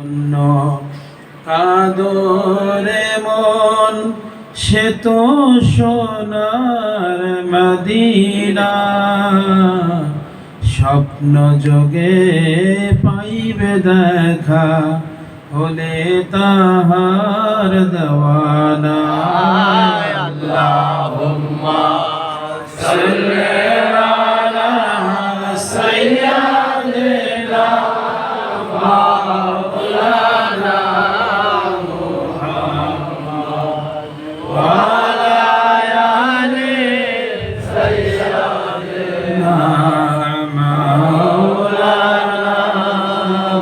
অন্য কাদরে মন সে তো সোনার মদিনা, স্বপ্ন যোগে পাইবে দেখা হলে তাহার দেওয়ানা। আল্লাহুম্মা সাল্লি আলা সাইয়্যিদিনা মাওলানা মুহাম্মদ ওয়া আলা আলি সাইয়্যিদিনা মাওলানা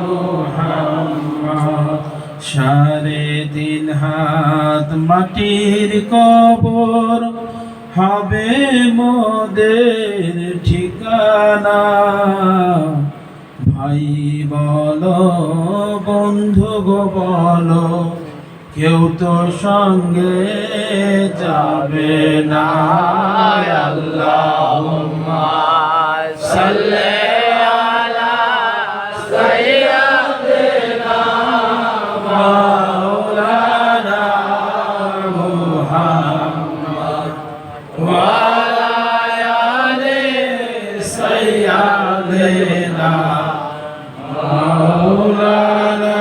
মুহাম্মদ। 3.5 হাত মাটির কবর হবে মোদের ঠিকানা। ভাই বলো বন্ধু গো বলো, কেউ তো সঙ্গে যাবে না। আল্লাহুম্মা সাল্লি আলা সাইয়্যিদিনা মাওলানা মুহাম্মদ ওয়া আলা আলি সাইয়্যিদিনা মাওলানা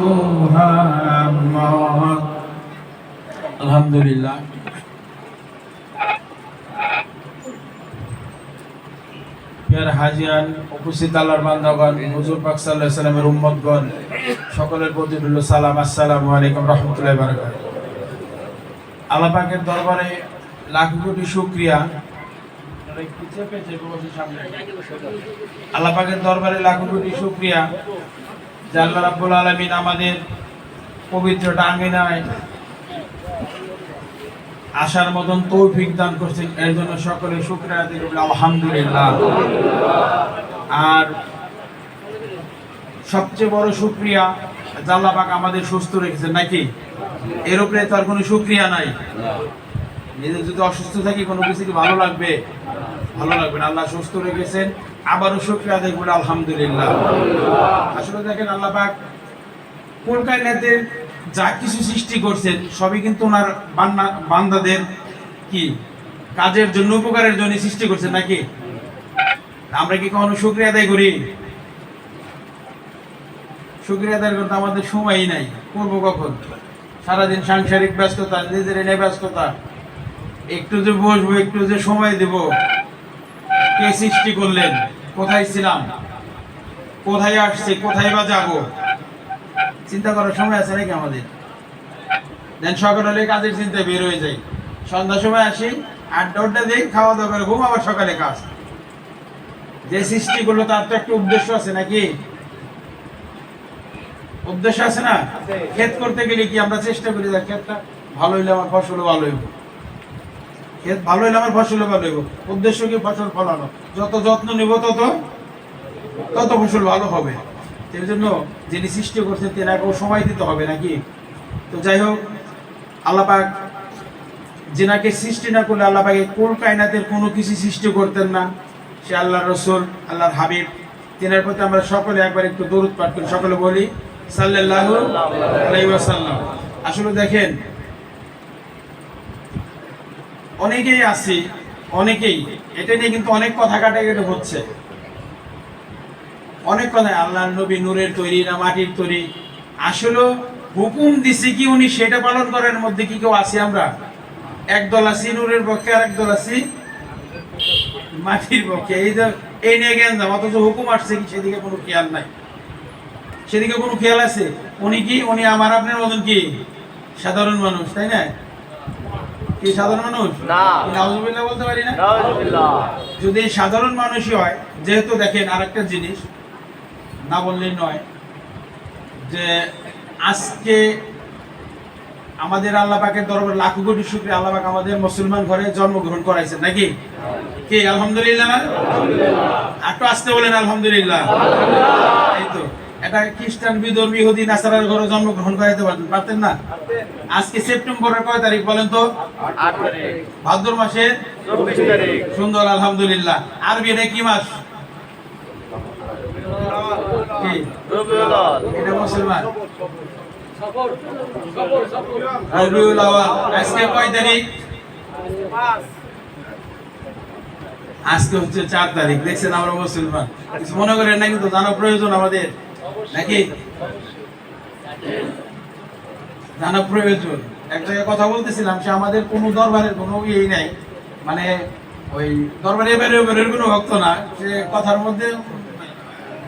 মুহাম্মদ। আলহামদুলিল্লাহ। প্রিয় হাজিরান, উপস্থিত আল্লাহর বান্দাগণ, হুজুর পাক সাল্লাল্লাহু আলাইহি সাল্লামের উম্মতগণ, সকলের প্রতি রইল সালাম। আসসালামু আলাইকুম রাহমাতুল্লাহি ওয়া বারাকাতুহু। আল্লাহ পাকের দরবারে লাখ কোটি শুকরিয়া। আল্লাহ পাকের দরবারে লাখ কোটি শুকরিয়া যে আল্লাহ রাব্বুল আলামিন আমাদের পবিত্র আঙ্গিনায় আসার মতন তৌফিক দান করছেন, এর জন্য সকলে শুকরিয়া আদায় করি আলহামদুলিল্লাহ। আর সবচেয়ে বড় শুকরিয়া যে আল্লাহ পাক আমাদের সুস্থ রেখেছেন, নাকি? এর উপরে তো আর কোনো শুকরিয়া নাই। নিজে যদি অসুস্থ থাকি কোনো কিছু কি ভালো লাগবে? ভালো লাগবে না। আল্লাহ সুস্থ রেখেছেন, আবারও শুকরিয়া আদায় করি আলহামদুলিল্লাহ। আসলে দেখেন, আল্লাহ পাক কুল কায়নাতের যা কিছু সৃষ্টি করছেন সবই কিন্তু ওনার বান্দাদের কি কাজের জন্য, উপকারের জন্য সৃষ্টি করছেন, নাকি? আমরা কি কখনো শুকরিয়া আদায় করি? শুকরিয়া আদায় করতে আমাদের সময়ই নাই। করবো কখন? সারাদিন সাংসারিক ব্যস্ততা, নিজের এনে ব্যস্ততা, একটু যে বসবো, একটু যে সময় দেব। কে সৃষ্টি করলেন? কোথায় ছিলাম? কোথায় আসছে? কোথায় বা যাবো? চিন্তা করার সময় আছে নাকি আমাদের? দেন সকাল হলে কাজের চিন্তায় বের হয়ে যাই, সন্ধ্যার সময় আসি, আড্ডা দিই, খাওয়া দাওয়া করে ঘুম, আবার সকালে কাজ। যে সৃষ্টি করলো তার তো একটা উদ্দেশ্য আছে, নাকি? উদ্দেশ্য আছে না? ক্ষেত করতে গেলে কি আমরা চেষ্টা করি যে ক্ষেতটা ভালো হইলে আমার ফসল ভালো হইব, ক্ষেত ভালো হইলে আমার ফসল ভালো হইব। উদ্দেশ্য কি? ফসল ফলানো। যত যত্ন নিব তত ফসল ভালো হবে। এর জন্য যিনি সৃষ্টি করছেন তেনাকেও সময় দিতে হবে, নাকি? তো যাই হোক, আল্লাহ পাক যিনাকে সৃষ্টি না করলে আল্লাহ পাক কুল কায়নাতের কোনো কিছু সৃষ্টি করতেন না। সে আল্লাহর রাসূল, আল্লাহর হাবিব, তেনার প্রতি আমরা সকলে একবার একটু দরুদ পাঠ করি। সকলে বলি সাল্লাল্লাহু আলাইহি ওয়াসাল্লাম। আসলে দেখেন, অনেকেই আছে, অনেকেই এটা নিয়ে কিন্তু অনেক কথা কাটাকাটি হচ্ছে। অনেক কথায় আল্লাহর নবী নূরের তৈরি না মাটির তৈরি? আসলে হুকুম দিছে কি উনি সেটা পালন করার মধ্যে কি কেউ আছি আমরা? একদল আছি নূরের পক্ষে, আর একদল আছি মাটির পক্ষে। এই নিয়ে জ্ঞান দাম, অথচ হুকুম আসছে কি সেদিকে কোনো খেয়াল নাই। সেদিকে কোনো খেয়াল আছে? উনি কি, উনি আমার আপনার মতন কি সাধারণ মানুষ, তাই না? কি সাধারণ মানুষ? নাউজুবিল্লাহ বলতে পারি না? যদি সাধারণ মানুষই হয়, যেহেতু দেখেন আরেকটা জিনিস না বললেই নয়, যে আজকে আমাদের আল্লাহ পাকের দরবারে লাখ কোটি শুকরিয়া, আল্লাহ পাক আমাদের মুসলমান ঘরে জন্মগ্রহণ করাইছেন, নাকি? কি আলহামদুলিল্লাহ না? একটু আসতে বলেন আলহামদুলিল্লাহ। এই তো, এটা খ্রিস্টান, বিধর্মী, ইহুদি, নাসারার ঘরে জন্মগ্রহণ করাইতে পারতেন না? আজকে সেপ্টেম্বরের কয় তারিখ বলেন তো? 8 তারিখ, ভাদ্র মাসের 24 তারিখ। সুন্দর, আলহামদুলিল্লাহ। আরবি এটা কি মাস? কি এটা মুসলমান। রবিউল আউয়াল আজকে কয় তারিখ? আজকে হচ্ছে 4 তারিখ। দেখছেন আমরা মুসলমান, কিছু মনে করেন না, কিন্তু জানা প্রয়োজন আমাদের নাকি? জানা প্রয়োজন। এক জায়গায় কথা বলতেছিলাম, সে আমাদের কোনো দরবারের কোনো ইয়েই নাই, মানে ওই দরবারে বেরোবের কোনো ভক্ত না। সে কথার মধ্যে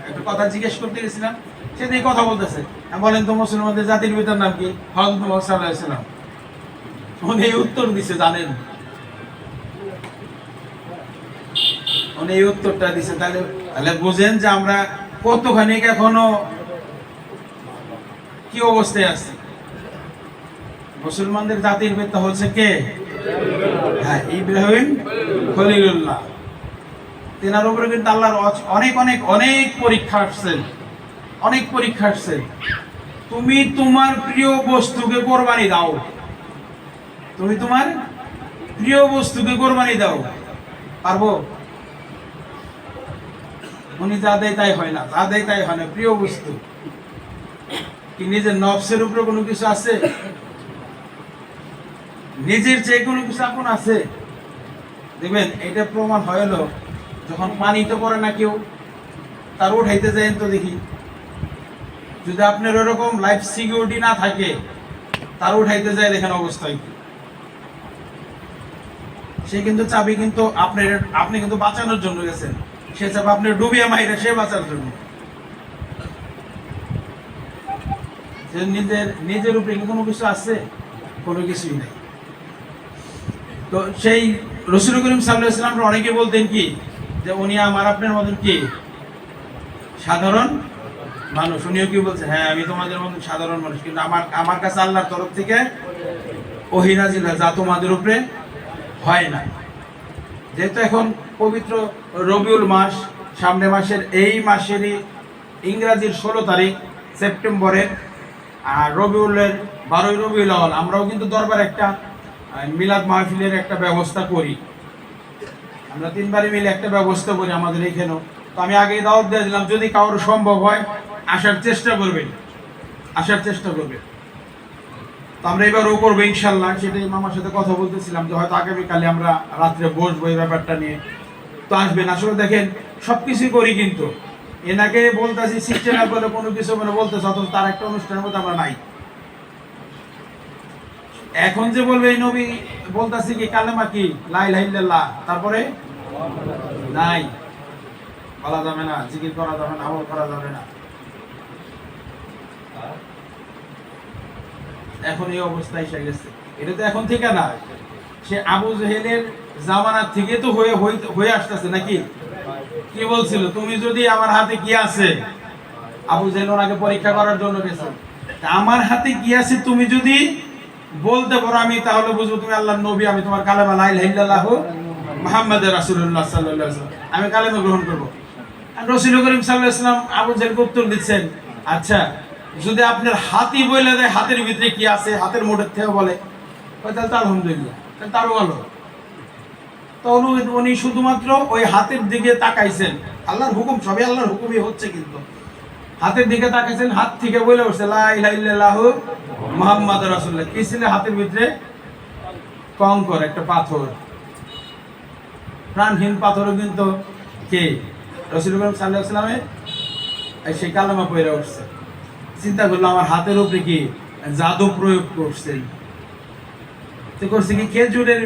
একটা কথা জিজ্ঞেস করতে গেছিলাম, সে দিয়ে কথা বলতেছে, বলেন তো মুসলমানদের জাতির পিতার নাম কি? হযরত মুহাম্মদ সাল্লাল্লাহু আলাইহি ওয়াসাল্লাম। উনি এই উত্তর দিছে, জানেন? উনি এই উত্তরটা দিছে। তাহলে বুঝেন যে আমরা কতখানি এখনো কি অবস্থায় আছি। মুসলমানদের জাতির পিতা হচ্ছে কে? হ্যাঁ, ইব্রাহিম খলিলুল্লাহ। তেনার উপরে কিন্তু আল্লাহর অনেক অনেক অনেক পরীক্ষা আসছেন, অনেক পরীক্ষা আসছেন। তুমি তোমার প্রিয় বস্তুকে কোরবানি দাও, তুমি তোমার প্রিয় বস্তুকে কোরবানি দাও, পারবো? উনি যা দেয় তাই হয় না, যা দেয় তাই হয় না। প্রিয় বস্তু কি নিজের নফসের উপরে কোনো কিছু আছে? নিজের চেয়ে কোনো কিছু আপন আছে? দেখবেন এটা প্রমাণ হলো যখন পানিতে পড়ে না কেউ, তার উঠাইতে যায় তো দেখি। যদি আপনার ওরকম লাইফ সিকিউরিটি না থাকে, তার উঠাইতে যায়, দেখেন অবস্থা কি। সে কিন্তু চাবি কিন্তু আপনি কিন্তু বাঁচানোর জন্য গেছেন, সে চাবি আপনি ডুবিয়ে মাইরে সে বাঁচার জন্য। নিজের উপরে কোনো কিছু আছে? কোনো কিছুই নাই। তো সেই রাসূল করিম সাল্লাল্লাহু আলাইহি ওয়াসাল্লাম অনেকে বলতেন কি, যে উনি আমার আপনার মতন কি সাধারণ মানুষ। উনিও কি বলছে, হ্যাঁ আমি তোমাদের মতন সাধারণ মানুষ, কিন্তু আমার কাছে আল্লাহর তরফ থেকে ওহী নাযিল হয়, যা তোমাদের উপরে হয় না। যেহেতু এখন পবিত্র রবিউল মাস, সামনে মাসের এই মাসেরই ইংরাজির 16 তারিখ সেপ্টেম্বরের, আর রবিউলের 12ই রবিউল আউয়াল, আমরাও কিন্তু দরবার একটা মিলাদ মাহফিলের একটা ব্যবস্থা করি। আমরা 3 বারে মিলে একটা ব্যবস্থা করি আমাদের এখানেও। তো আমি আগেই দাওয়াত দিয়ে দিলাম, যদি কারোর সম্ভব হয় আসার চেষ্টা করবেন, আসার চেষ্টা করবেন। তো আমরা এবারও করবো ইনশাল্লাহ। সেটাই মামার সাথে কথা বলতেছিলাম যে হয়তো আগামীকালে আমরা রাত্রে বসবো এই ব্যাপারটা নিয়ে। তো আসবেন। আসলে দেখেন সবকিছুই করি, কিন্তু এনাকে বলতেছি সিস্টেম বলে কোনো কিছু মানে বলতেছে, অথচ তার একটা অনুষ্ঠানের মধ্যে আমরা নাই। এখন যে বলবে এই নবী বলতেছি কি কালেমা কি লা ইলাহা ইল্লাল্লাহ, তারপরে নাই, বলা যাবে না, জিকির করা যাবে না, আমল করা যাবে না। এখন এই অবস্থা এসে গেছে। এটা তো এখন থেকে না, সে আবু জেহেলের জামানার থেকে তো হয়ে আসতেছে নাকি? কি বলছিল, তুমি যদি আমার হাতে কি আছে, আবু জেহেল ওনাকে পরীক্ষা করার জন্য গেছে, আমার হাতে কি আছে তুমি যদি বলতে পারো, আমি তাহলে বুঝবো তুমি আল্লাহর নবী, আমি তোমার কালেমা লা ইলাহা ইল্লাল্লাহ মুহাম্মাদুর রাসূলুল্লাহ সাল্লাল্লাহু আলাইহি ওয়াসাল্লাম, আমি কালেমা গ্রহণ করব। আর রাসূল করিম সাল্লাল্লাহু আলাইহি ওয়াসাল্লাম আবু জেহেলকে উত্তর দিচ্ছেন, আচ্ছা যদি আপনার হাতই বলে দেয় হাতের ভিতরে কি আছে, হাতের মোড়ের থেকে বলে, তাহলে তো আলহামদুলিল্লাহ, তারও ভালো। তো উনি শুধুমাত্র ওই হাতের দিকে তাকাইছেন, আল্লাহর হুকুম, সবই আল্লাহর হুকুমই হচ্ছে, কিন্তু হাতের দিকে তাকাইছেন, হাত থেকে বলে উঠছে লা ইলাহা ইল্লাল্লাহু মুহাম্মাদুর রাসূলুল্লাহ। কি ছিল হাতের ভিতরে? কঙ্কর, একটা পাথর, প্রাণহীন পাথরও কিন্তু কে? রাসূল করিম সাল্লাল্লাহু আলাইহি ওয়াসাল্লামের সেই কালেমা পড়ে উঠছে। চিন্তা করলো আমার হাতের উপরে কি জাদু প্রয়োগ করছেন। তো করছে কি, খেজুরের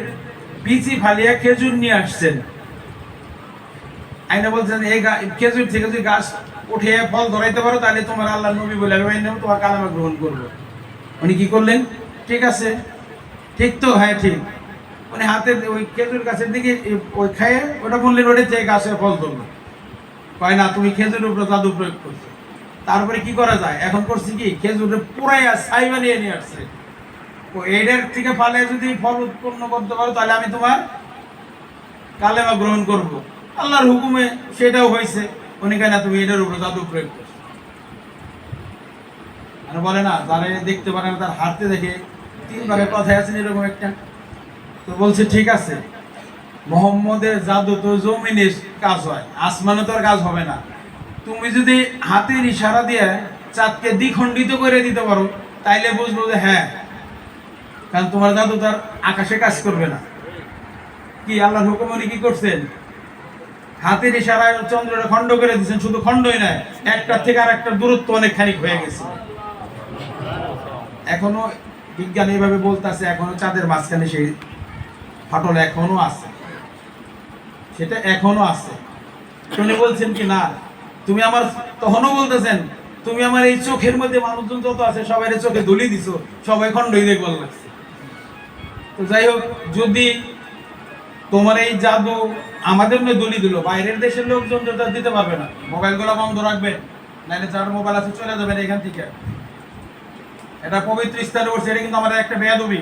বিচি ফালিয়া খেজুর নিয়ে আসছেন, আইনা বলছেন এই খেজুর থেকে যদি গাছ উঠে ফল ধরাইতে পারো তাহলে তোমার আল্লাহ নবী বলে আমি তোমার কালেমা গ্রহণ করবো। উনি কি করলেন? ঠিক আছে, ঠিক তো, হ্যাঁ ঠিক। উনি হাতের ওই খেজুর গাছের দিকে ওই খায়ে ওটা বললেন, ওটা থেকে গাছে ফল ধরলো। কয় না, তুমি খেজুরের উপরে জাদু প্রয়োগ করছো। তারপরে কি করা যায়, এখন করছি কি, খেজুরে পুরাইয়া ছাই বানিয়ে নিয়ে আসছে। এইটার থেকে ফালে যদি ফল উৎপন্ন করতে পারো তাহলে আমি তোমার কালেমা গ্রহণ করব। আল্লাহর হুকুমে সেটাও হয়েছে। উনি কেন তুমি এটার উপরে জাদু প্রয়োগ করছো। আর বলে না, যারা দেখতে পারে না তার হাতে দেখে 3 ভাগে কথায় আছেন এরকম একটা। তো বলছে ঠিক আছে, মোহাম্মদের জাদু তো জমিনে কাজ হয়, আসমানে তো আর কাজ হবে না। তুমি যদি হাতের ইশারা দিয়ে চাঁদকে দ্বিখণ্ডিত করে দিতে পারো তাইলে বুঝবো যে হ্যাঁ, কারণ তোমার জাদু তার আকাশে কাজ করবে না। কি আল্লাহর হুকুম উনি কি করছেন? হাতের ইশারায় চন্দ্রটা খণ্ড করে দিচ্ছেন। শুধু খণ্ডই নয়, একটার থেকে আর একটা দূরত্ব অনেকখানি হয়ে গেছে। এখনো বিজ্ঞান এইভাবে বলতেছে, এখনো চাঁদের মাঝখানে সেই ফাটল এখনো আছে, সেটা এখনো আছে। উনি বলছেন কি না, তুমি আমার, তখনও বলতেছেন তুমি আমার এই চোখের মধ্যে মানুষজন যত আছে সবাই চোখে ধুলি দিছো, সবাই খণ্ডই দেখে বল লাগছে। তো যাই হোক, যদি তোমার এই জাদু আমাদের মধ্যে দলি দিল, বাইরের দেশের লোকজন তো দিতে পারবে না। মোবাইলগুলো বন্ধ রাখবেন, নাহলে যার মোবাইল আছে চলে যাবেন এখান থেকে। এটা পবিত্র স্থানে বসছে, এটা কিন্তু আমাদের একটা বেয়াদবি,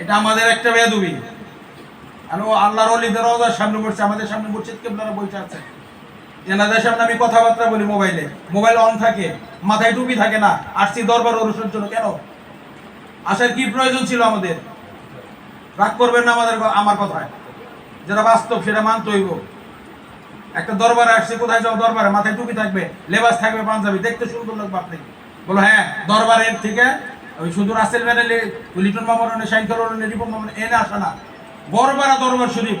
এটা আমাদের একটা বেয়াদবি। আর ও আল্লাহর ওলিদের রওজার সামনে বসছে, আমাদের সামনে মসজিদ কিবলারা বসে আছে। এনাদের সামনে আমি কথাবার্তা বলি মোবাইলে, মোবাইল অন থাকে, মাথায় টুপি থাকে না। আসছি দরবার অনুষ্ঠানের জন্য, কেন আসার কি প্রয়োজন ছিল আমাদের? রাগ করবেন না আমাদের, আমার কথায় যেটা বাস্তব সেটা মানতে হইব। একটা দরবারে আসছে, কোথায় যাও? দরবারে মাথায় টুপি থাকবে, লেবাস থাকবে, পাঞ্জাবি, দেখতে সুন্দর লাগবে। আপনি বলো হ্যাঁ, দরবারের থেকে ওই শুধু রাসেল ব্যানেলে, লিটন মামরনে, শাইনকর রিপন মামরনে এনে আসা না, বড়বারা দরবার শরীফ,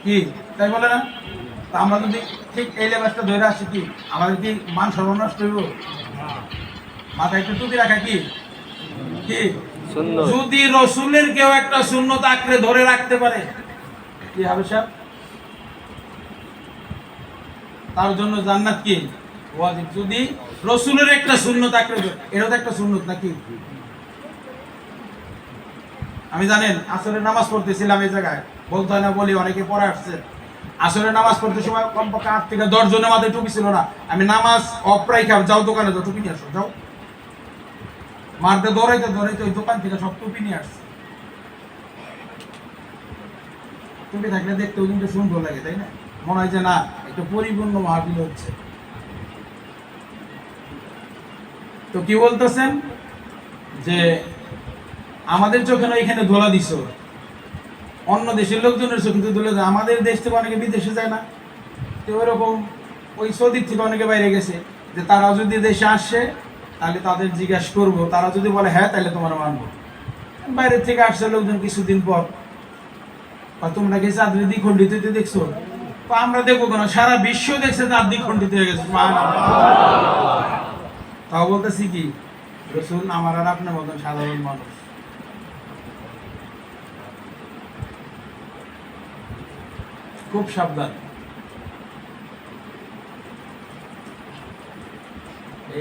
কি তাই বলে না? তা আমরা যদি ঠিক এই লেবাসটা ধরে আসি, কি আমাদের কি মান সর্বনষ্ট হইব? মাথায় একটু টুপি রাখা কি কি যদি রসুলের কেউ একটা সুন্নত আঁকড়ে ধরে রাখতে পারে, কি হবে সাহেব? তার জন্য জান্নাত কি ওয়াজিব। যদি রসুলের একটা সুন্নত আঁকড়ে ধরে, এটা তো একটা সুন্নত নাকি? আমি জানেন আসরের নামাজ পড়তেছিলাম এই জায়গায়, বলতে হয় না বলি, অনেকে পড়ে আসছে। আসরের নামাজ পড়তে সময় কমপক্ষে 8 থেকে 10 জনের মাথায় টুপি ছিল না। আমি নামাজ অপ্রায় খাব, যাও দোকানে যাও, টুপি নিয়ে আসো, যাও। মারতে দৌড়াইতে দৌড়াইতে ওই দোকান থেকে সব টুপি নিয়ে আসছে। টুপি থাকলে দেখতেও কিন্তু সুন্দর লাগে, তাই না? মনে হয় যে না, একটু পরিপূর্ণ মাহফিল হচ্ছে। তো কি বলতেছেন যে আমাদের চোখে না এখানে ধোলা দিছ, অন্য দেশের লোকজনের চোখে তো ধুলে যায়। আমাদের দেশ থেকে অনেকে বিদেশে যায় না, তো ওইরকম ওই সৌদির থেকে অনেকে বাইরে গেছে, যে তারা যদি দেশে আসে তাহলে তাদের জিজ্ঞাসা করবো, তারা যদি বলে হ্যাঁ তাহলে তোমার মানবো। বাইরের থেকে আসছে লোকজন কিছুদিন পর, তোমরা কি চাঁদের দ্বিখণ্ডিত দেখছো? তো আমরা দেখবো কেন? সারা বিশ্ব দেখছে চাঁদ দ্বিখণ্ডিত হয়ে গেছে। তাও বলতেছি কি, রসুল আমার আর আপনার মতন সাধারণ মানুষ। খুব সাবধান।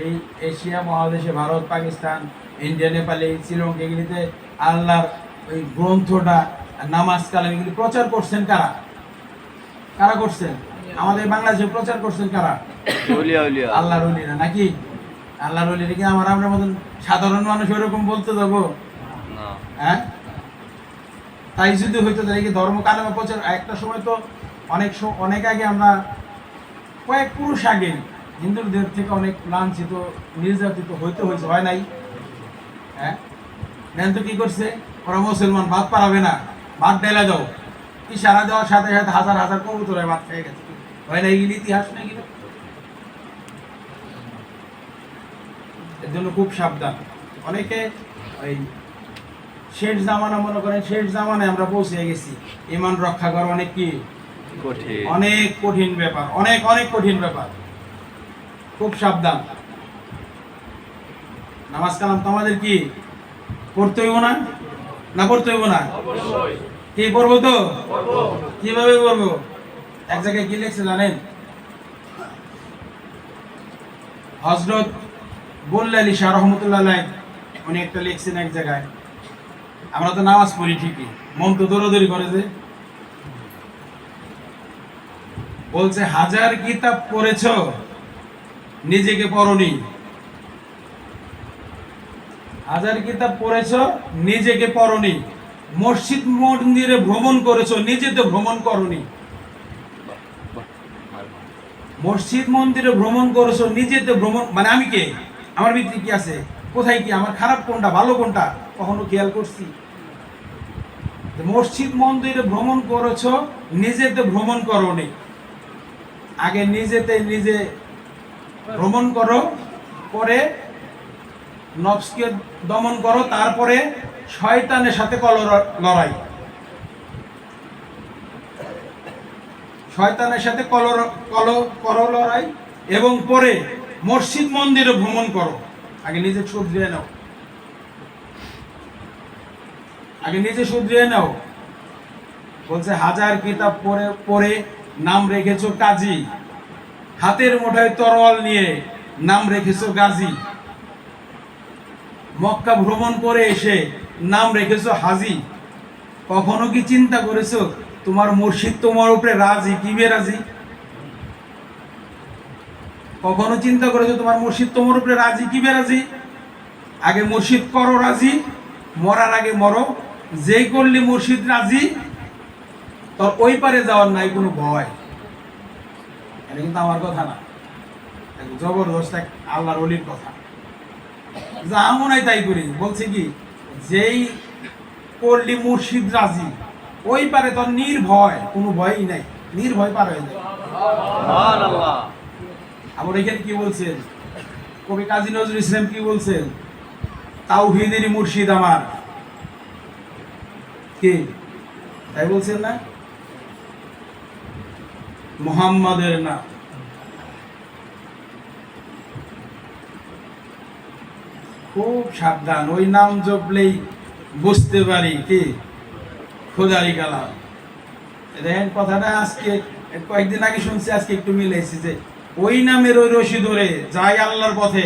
এই এশিয়া মহাদেশে ভারত, পাকিস্তান, ইন্ডিয়া, নেপালে, শ্রীলঙ্কা, এগুলিতে আল্লাহর ওই গ্রন্থটা, নামাজ কালাম এগুলি প্রচার করছেন কারা? কারা করছেন? আমাদের বাংলাদেশে প্রচার করছেন কারা? আল্লাহর ওলিরা নাকি? আল্লাহর ওলিরা কি আমার আপনার মতন সাধারণ মানুষ ওরকম বলতে যাবো? হ্যাঁ, তাই যদি হইতো তাহলে কি ধর্ম কালামে প্রচার? একটা সময় তো অনেক আগে আমরা, কয়েক পুরুষ আগে হিন্দুদের থেকে অনেক লাঞ্ছিত, নির্যাতিত হইতে হয়েছে, হয় নাই? হ্যাঁ, দেন তো কি করছে ওরা? মুসলমান ভাত পারাবে না, ভাত ডেলা দাও, ইশারা দেওয়ার সাথে সাথে হাজার হাজার কবুতরের ভাত খেয়ে গেছে। হয় না? এগুলি ইতিহাস নাকি? এর জন্য খুব সাবধান। অনেকে ওই শেষ জামানা মনে করেন, শেষ জামানায় আমরা পৌঁছে গেছি, ইমান রক্ষা করা অনেক কি কঠিন, অনেক কঠিন ব্যাপার, অনেক অনেক কঠিন ব্যাপার। খুব সাবধান। নামাজ কালাম তো আমাদের কি পড়তে হইব না? না পড়তে হইব না? কি পড়বো তো? কিভাবে পড়বো? এক জায়গায় কি লিখছে জানেন? হযরত বুল্লে আলী শাহ রহমতুল্লাহ আলাইহি উনি একটা লিখছেন এক জায়গায়, আমরা তো নামাজ পড়ি ঠিকই, মন তো দৌড়াদৌড়ি করে, যে বলছে হাজার কিতাব পড়েছ নিজেকে পড়নি, হাজার কিতাব পড়েছ নিজেকে পড়নি, মসজিদ মন্দিরে ভ্রমণ করেছো নিজে তো ভ্রমণ করনি, মসজিদ মন্দিরে ভ্রমণ করেছো নিজে তো ভ্রমণ, মানে আমি কে? আমার ভিতরে কি আছে? কোথায় কি আমার খারাপ কোনটা ভালো কোনটা কখনো খেয়াল করছি? মসজিদ মন্দিরে ভ্রমণ করেছো নিজে তো ভ্রমণ করনি, আগে নিজেতে নিজে ভ্রমণ করো, পরে নফসকে দমন করো, তারপরে শয়তানের সাথে লড়াই, শয়তানের সাথে করো লড়াই, এবং পরে মসজিদ মন্দিরে ভ্রমণ করো। আগে নিজে শুধরিয়ে নাও, আগে নিজে শুধরিয়ে নাও। বলছে হাজার কিতাব পড়ে পড়ে নাম রেখেছো কাজী, হাতের মুঠায় তরোয়াল নিয়ে নাম রেখেছো গাজী, মক্কা ভ্রমণ করে এসে নাম রেখেছো হাজি। কখনো কি চিন্তা করেছো তোমার মুর্শিদ তোমার উপরে রাজি কি বেরাজি? কখনো চিন্তা করেছো তোমার মুর্শিদ তোমার উপরে রাজি কি বেরাজি? আগে মুর্শিদ করো রাজি, মরার আগে মরো। যেই করলি মুর্শিদ রাজি, তোর ওই পারে যাওয়ার নাই কোনো ভয়। এটা কিন্তু আমার কথা না, জবরদস্ত এক আল্লাহর ওলির কথা। যা মনে হয় তাই করি। বলছে কি, যেই করলি মুর্শিদ রাজি, ওই পারে তোর নির্ভয়, কোনো ভয়ই নাই, নির্ভয় পার হয়ে যায়। আবার এখানে কি বলছেন কবি কাজী নজরুল ইসলাম, কি বলছেন? তাওহীদেরই মুর্শিদ আমার, কি তাই বলছেন না? মুহাম্মাদের না। খুব সাবধান, ওই নাম জপলেই বুঝতে পারি কি খোদারি কালাম। দেখেন কথাটা আজকে কয়েকদিন আগে শুনছি, আজকে একটু মিলাইছি যে ওই নামের ওই রশি ধরে যাই আল্লাহর পথে,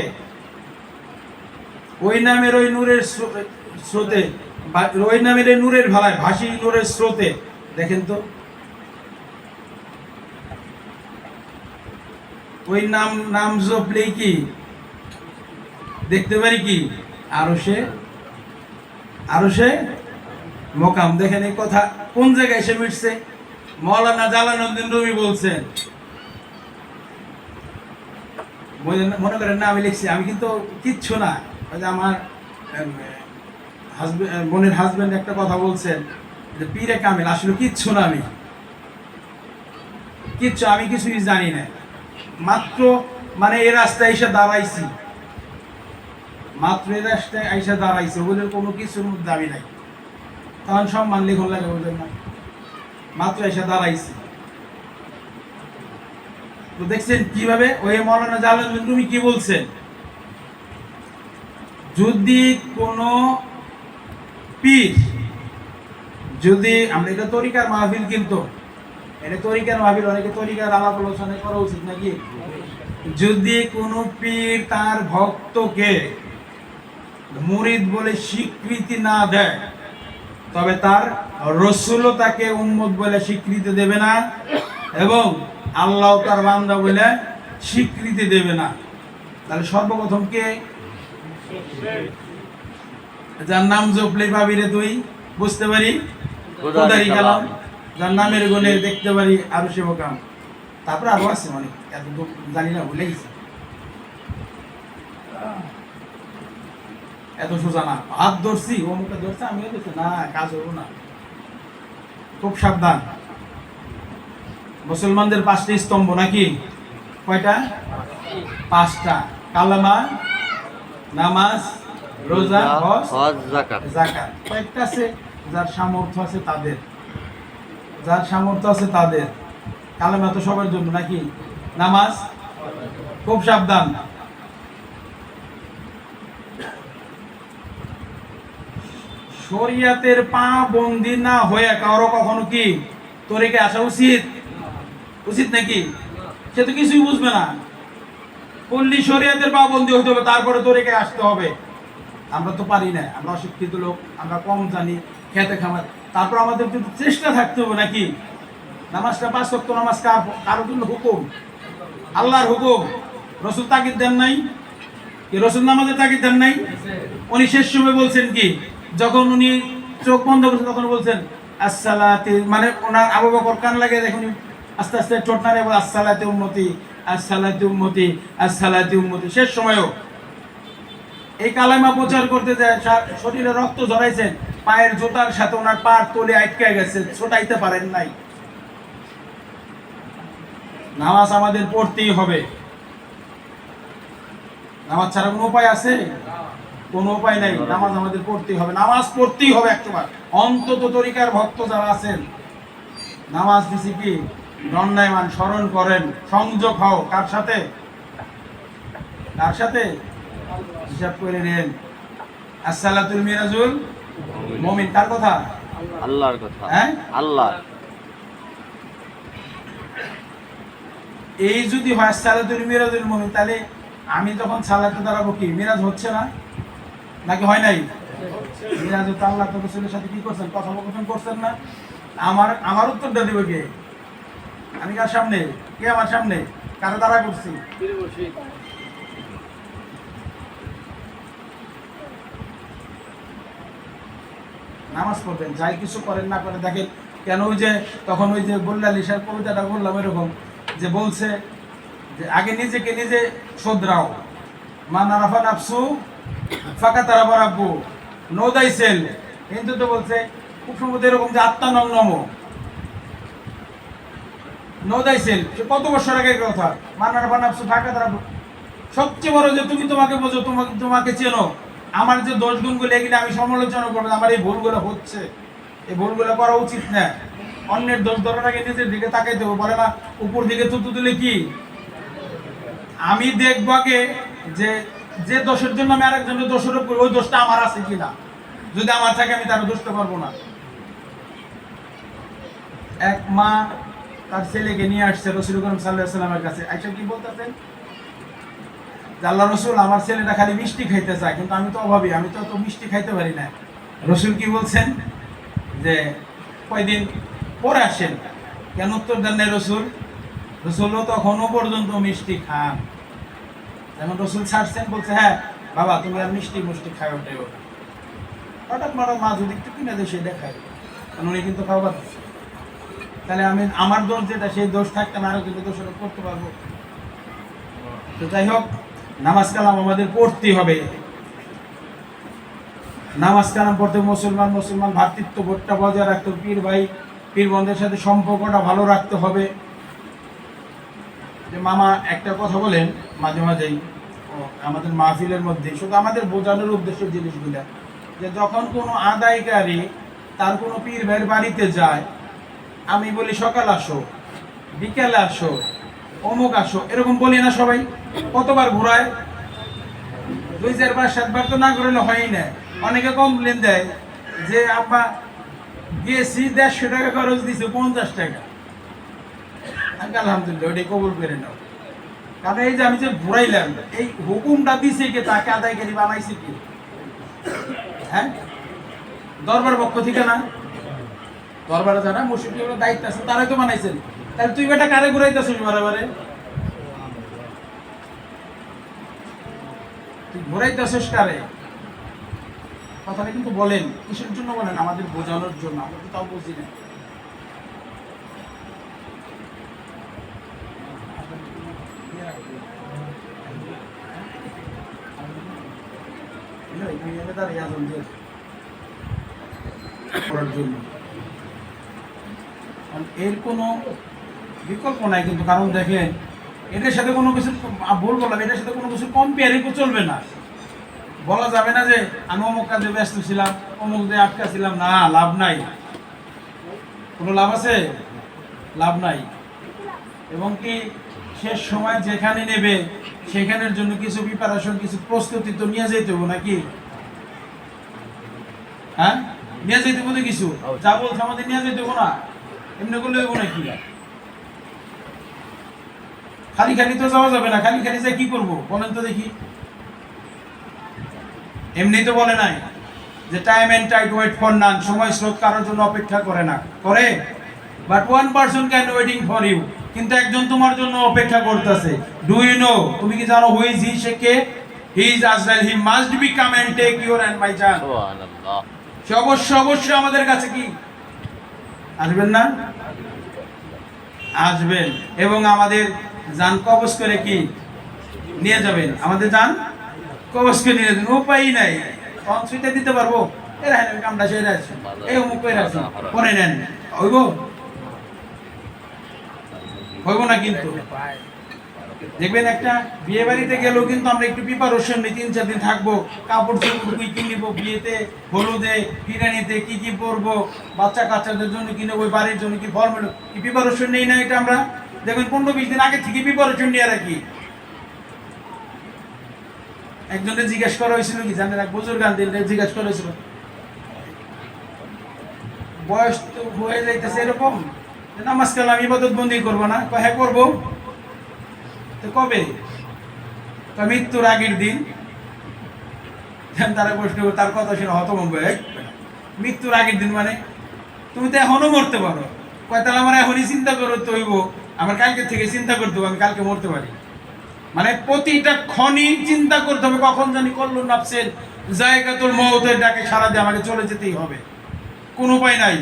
ওই নামের ওই নূরের স্রোতে, ওই নামের এই নূরের ভালায় ভাসি নূরের স্রোতে। দেখেন তো ওই নাম জপলেই কি দেখতে পারি কি আরো সে মোকাম। দেখেন এই কথা কোন জায়গায় এসে মিটছে? মাওলানা জালালউদ্দিন রুমি বলছেন, মনে করেন না আমি লিখছি, আমি কিন্তু কিচ্ছু না। ওই যে আমার বোনের হাজবেন্ড একটা কথা বলছেন যে পীরে কামিল, আসলে কিচ্ছু না, আমি কিছুই জানি না। মাত্র মানে এই রাস্তায় এসে দাঁড়াইছি, ওদের কোনো কিছুর মধ্যে দাবি নাই। তখন সম্মান লিখন লাগে ওদের না, মাত্র এসে দাঁড়াইছি। তো দেখছেন কিভাবে ওই মাওলানা জালালউদ্দিন রুমি কি বলছেন, যদি কোনো পীর, যদি আমরা এটা তরিকার মাহফিল, কিন্তু এটা তরিকার মাহফিল, অনেকে তরিকার আলাপ আলোচনা করা উচিত নাকি? যদি কোনো পীর তার ভক্তকে মুরিদ বলে স্বীকৃতি না দেয়, তবে তার রাসূলও তাকে উম্মত বলে স্বীকৃতি দেবে না, এবং আল্লাহ তার বান্দা বলে স্বীকৃতি দেবে না। তাহলে সর্বপ্রথম কে? যার নাম জপলে পাবি রে তুই, বুঝতে পারি খোদারি কালাম, যার নামের গুণে দেখতে পারি আরো সে মোকাম। তারপরে আরো আছে অনেক, এত জানি না, ভুলে গেছি। এত সোজা না, হাত ধরছি অমুকে ধরছে আমিও ধরছি না, কাজ হবো না। খুব সাবধান। মুসলমানদের 5টি স্তম্ভ নাকি? কয়টা? 5টা। কালেমা, নামাজ, রোজা, হজ, যাকাত। কয়েকটা আছে যার সামর্থ্য আছে তাদের, কালেমা তো সবার জন্য নাকি? নামাজ। খুব সাবধান। শরিয়াতের পা বন্দি না হয়ে কারো কখনো কি তরিকে আসা উচিত নাকি? সে তো কিছুই বুঝবে না। পল্লী শরিয়াতের পা বন্দি হইতে হবে, তারপরে তরিকে আসতে হবে। আমরা তো পারি না, আমরা অশিক্ষিত লোক, আমরা কম জানি, খেতে খামার। তারপর আমাদের কিন্তু চেষ্টা থাকতে হবে নাকি? নামাজটা 5 ওয়াক্ত নামাজ কারোর জন্য হুকুম, আল্লাহর হুকুম। রাসূল তাগিদ দেন নাই কি? রাসূল নামাজের তাগিদ দেন নাই? উনি শেষ সময় বলছেন কি, যখন উনি চোখ বন্ধ করছেন তখন বলছেন আসসালাতে, মানে ওনার আবু বকর কান লাগে দেখুন আস্তে আস্তে ঠোঁট নাড়ে বলে আসসালাতে উম্মতি, আসসালাতে উম্মতি, আসসালাতে উম্মতি। শেষ সময়ও এই কালেমা প্রচার করতে যায়, শরীরে রক্ত ঝরাইছেন, পায়ের জুতার সাথে ওনার পার তলে আটকে গেছে, ছোটাইতে পারেন নাই। নামাজ আমাদের পড়তেই হবে। নামাজ ছাড়া কোনো উপায় আছে? কোনো উপায় নাই। নামাজ আমাদের পড়তেই হবে, নামাজ পড়তেই হবে একবার। অন্তত তরিকার ভক্ত যারা আছেন, নামাজ দিছি কি দণ্ডায়মান স্মরণ করেন, সংযোগ হও কার সাথে? কার সাথে? হিসাব করে নেন। আসসালাতুল মিরাজুল মুমিন কার কথা? আল্লাহর কথা। হ্যাঁ, আল্লাহ। এই যদি হয় আসসালাতুল মিরাজুল মুমিন, তাহলে আমি যখন সালাতে দাঁড়াবো কি মিরাজ হচ্ছে না? নাকি হয় নাই? মিরাজ তো আল্লাহ তো রাসূলের সাথে কি করছেন? কথোপকথন করছেন না? আমার উত্তরটা দিব কে? আমি কার সামনে? কে আমার সামনে? কারে দাঁড়া করছি? নামাজ পড়বেন, যাই কিছু করেন না করে দেখেন কেন। ওই যে তখন ওই যে গোল্লা লিসার কবিতাটা বললাম এরকম, যে বলছে যে আগে নিজেকে নিজে শোধরাও, মানা রাফা নাফসু ফাঁকা তারা বারাব্বু, নো দাই সেল। কিন্তু তো বলছে খুব সম্ভবত এরকম যে আত্মানম নম, নো দাই সেল। কত বছর আগের কথা। মানা রাফা নাফসু ফাঁকা তারা। সবচেয়ে বড় যে তুমি তোমাকে বোঝো, তোমাকে চেনো। আমার যে দোষ গুণগুলো এগুলো আমি সমালোচনা করবো, আমার এই ভুলগুলো হচ্ছে, এই ভুলগুলো করা উচিত না। অন্যের দোষ ধরার আগে নিজের দিকে তাকাইতে হবে। বলে না উপর দিকে থুতু দিলে কি? আমি দেখবো আগে যে যে দোষের জন্য আমি আরেকজনের দোষের উপর, ওই দোষটা আমার আছে কিনা। যদি আমার থাকে আমি তার দোষতে পারবো না। এক মা তার ছেলেকে নিয়ে আসছে রাসূল করিম সাল্লাল্লাহু আলাইহি ওয়াসাল্লামের কাছে। আয়েশা কি বলতেছেন? আল্লাহ রসুল, আমার ছেলেটা খালি মিষ্টি খাইতে চায়, কিন্তু আমি তো অভাবী, আমি তো অত মিষ্টি খাইতে পারি না। রসুল কি বলছেন? যে কয়দিন পরে আসেন। কেন উত্তর দেন নাই রসুল? রসুলও তখনও পর্যন্ত মিষ্টি খান। যেমন রসুল ছাড়ছেন, বলছে হ্যাঁ বাবা তুমি আর মিষ্টি মুষ্টি খাই ওটাই ওটা। হঠাৎ মারা মা যদি একটু কিনে দেয় সেটা খাই, কারণ উনি কিন্তু খাবার দিচ্ছে। তাহলে আমি আমার দোষ যেটা, সেই দোষ থাকতে আমি আরো কিন্তু দোষটা করতে পারবো। তো যাই হোক, নামাজ কালাম আমাদের পড়তেই হবে। নামাজ কালাম পড়তে মুসলমান ভ্রাতৃত্ব বোধটা বজায় রাখতে হবে। পীর ভাই পীর বন্ধের সাথে সম্পর্কটা ভালো রাখতে হবে। যে মামা একটা কথা বলেন মাঝে মাঝেই আমাদের মাহফিলের মধ্যে, শুধু আমাদের বোঝানোর উদ্দেশ্য জিনিসগুলা, যে যখন কোনো আদায়কারী তার কোনো পীর ভাইয়ের বাড়িতে যায়, আমি বলি সকাল আসো, বিকেলে আসো, অমুক আসো, এরকম বলি না সবাই? কতবার ঘুরায়? 2, 4, 5, 7 বার তো না ঘুরালে হয়ই না। অনেকে কমপ্লেন দেয় যে আব্বা গেছি 150 টাকা খরচ দিছে 50 টাকা। আলহামদুলিল্লাহ, ওটাই কবুল করে নাও। কারণ এই যে আমি যে ঘুরাইলাম, এই হুকুমটা দিছে কে? তাকে আদায়কারী বানাইছে কি? হ্যাঁ, দরবার পক্ষ থেকে না? দরবারে যারা মুশরিকের দায়িত্ব আছে তারাই তো বানাইছেন। তাহলে তুই বেটা কারে ঘুরাইতেছিস বারে? তুই ঘুরাইতেছিস কারে? কথাটা কিন্তু বলেন কিসের জন্য বলেন? আমাদের বোঝানোর জন্য। আমরা তো তাও বুঝি না। এর কোনো বিকল্প নাই কিন্তু। কারণ দেখেন, এটার সাথে কোনো কিছু ভুল বললাম, এটার সাথে কোনো কিছু কম্পেয়ারিং চলবে না। বলা যাবে না যে আমি অমুক কাজে ব্যস্ত ছিলাম, অমুক দিয়ে আটকা ছিলাম। না, লাভ নাই। কোনো লাভ আছে? লাভ নাই। এবং কি শেষ সময় যেখানে নেবে সেখানের জন্য কিছু প্রিপারেশন, কিছু প্রস্তুতি তো নিয়ে যেতে হবে নাকি? হ্যাঁ, নিয়ে যেতে হবে কিছু। যা বলছে আমাদের নিয়ে যেতে হবে না, এমনি করলে হইব নাকি? খালি খালি তো যাওয়া যাবে না। খালি খালি যাই কি করবো বলেন তো দেখি? এমনি তো বলে নাই যে time and tide wait for none, সময় স্রোত কারোর জন্য অপেক্ষা করে না, করে? But one person can waiting for you, কিন্তু একজন তোমার জন্য অপেক্ষা করতেছে। Do you know? তুমি কি জানো who is he? Say K? He is Azrael. He must be come and take your and my জান। সুবহানাল্লাহ। সে অবশ্যই আমাদের কাছে কি আসবেন না? আসবেন, এবং আমাদের জান কবজ করে কি নিয়ে যাবেন। আমাদের জান কবজ করে নিয়ে যাবেন। উপায়ই নাই। অংশটা দিতে পারবো? এরা কামটা সেরে আছে, এই অমুক করে আছে, করে নেন, হইব? হইব না কিন্তু। দেখবেন একটা বিয়ে বাড়িতে গেলেও কিন্তু আমরা একটু প্রিপারেশন নিই, 3-4 দিন থাকবো, কাপড় চোপড় কি কিনব, বিয়েতে হলুদে ফিরানিতে কি কি পরবো, বাচ্চা কাচ্চাদের জন্য কিনে ওই বাড়ির জন্য কি ফর্মাল কি প্রিপারেশন নেই না? এটা আমরা দেখবেন 15-20 দিন আগে থেকে প্রিপারেশন নিয়ে রাখি। একজনকে জিজ্ঞেস করা হয়েছিল কি জানেন, এক বুজুর্গ জিজ্ঞেস করা হয়েছিল, বয়স তো হয়ে যাইতেছে এরকম, নামাজ কালাম ইবাদত বন্দি করবো না? হ্যাঁ করবো। তো কবে? মৃত্যুর আগের দিন। তারা প্রশ্ন, তার কথা শুনে হতভম্ব, মৃত্যুর আগের দিন মানে তুমি তো এখনো মরতে পারো। তাহলে আমার এখনই চিন্তা করতে হইব, আমার কালকে থেকে চিন্তা করতে হবে আমি কালকে মরতে পারি। মানে প্রতিটা ক্ষণই চিন্তা করতে হবে কখন জানি কল্লু নাফসের জায়গাতুল মউতের ডাকে সারা দিয়ে আমাকে চলে যেতেই হবে, কোনো উপায় নাই।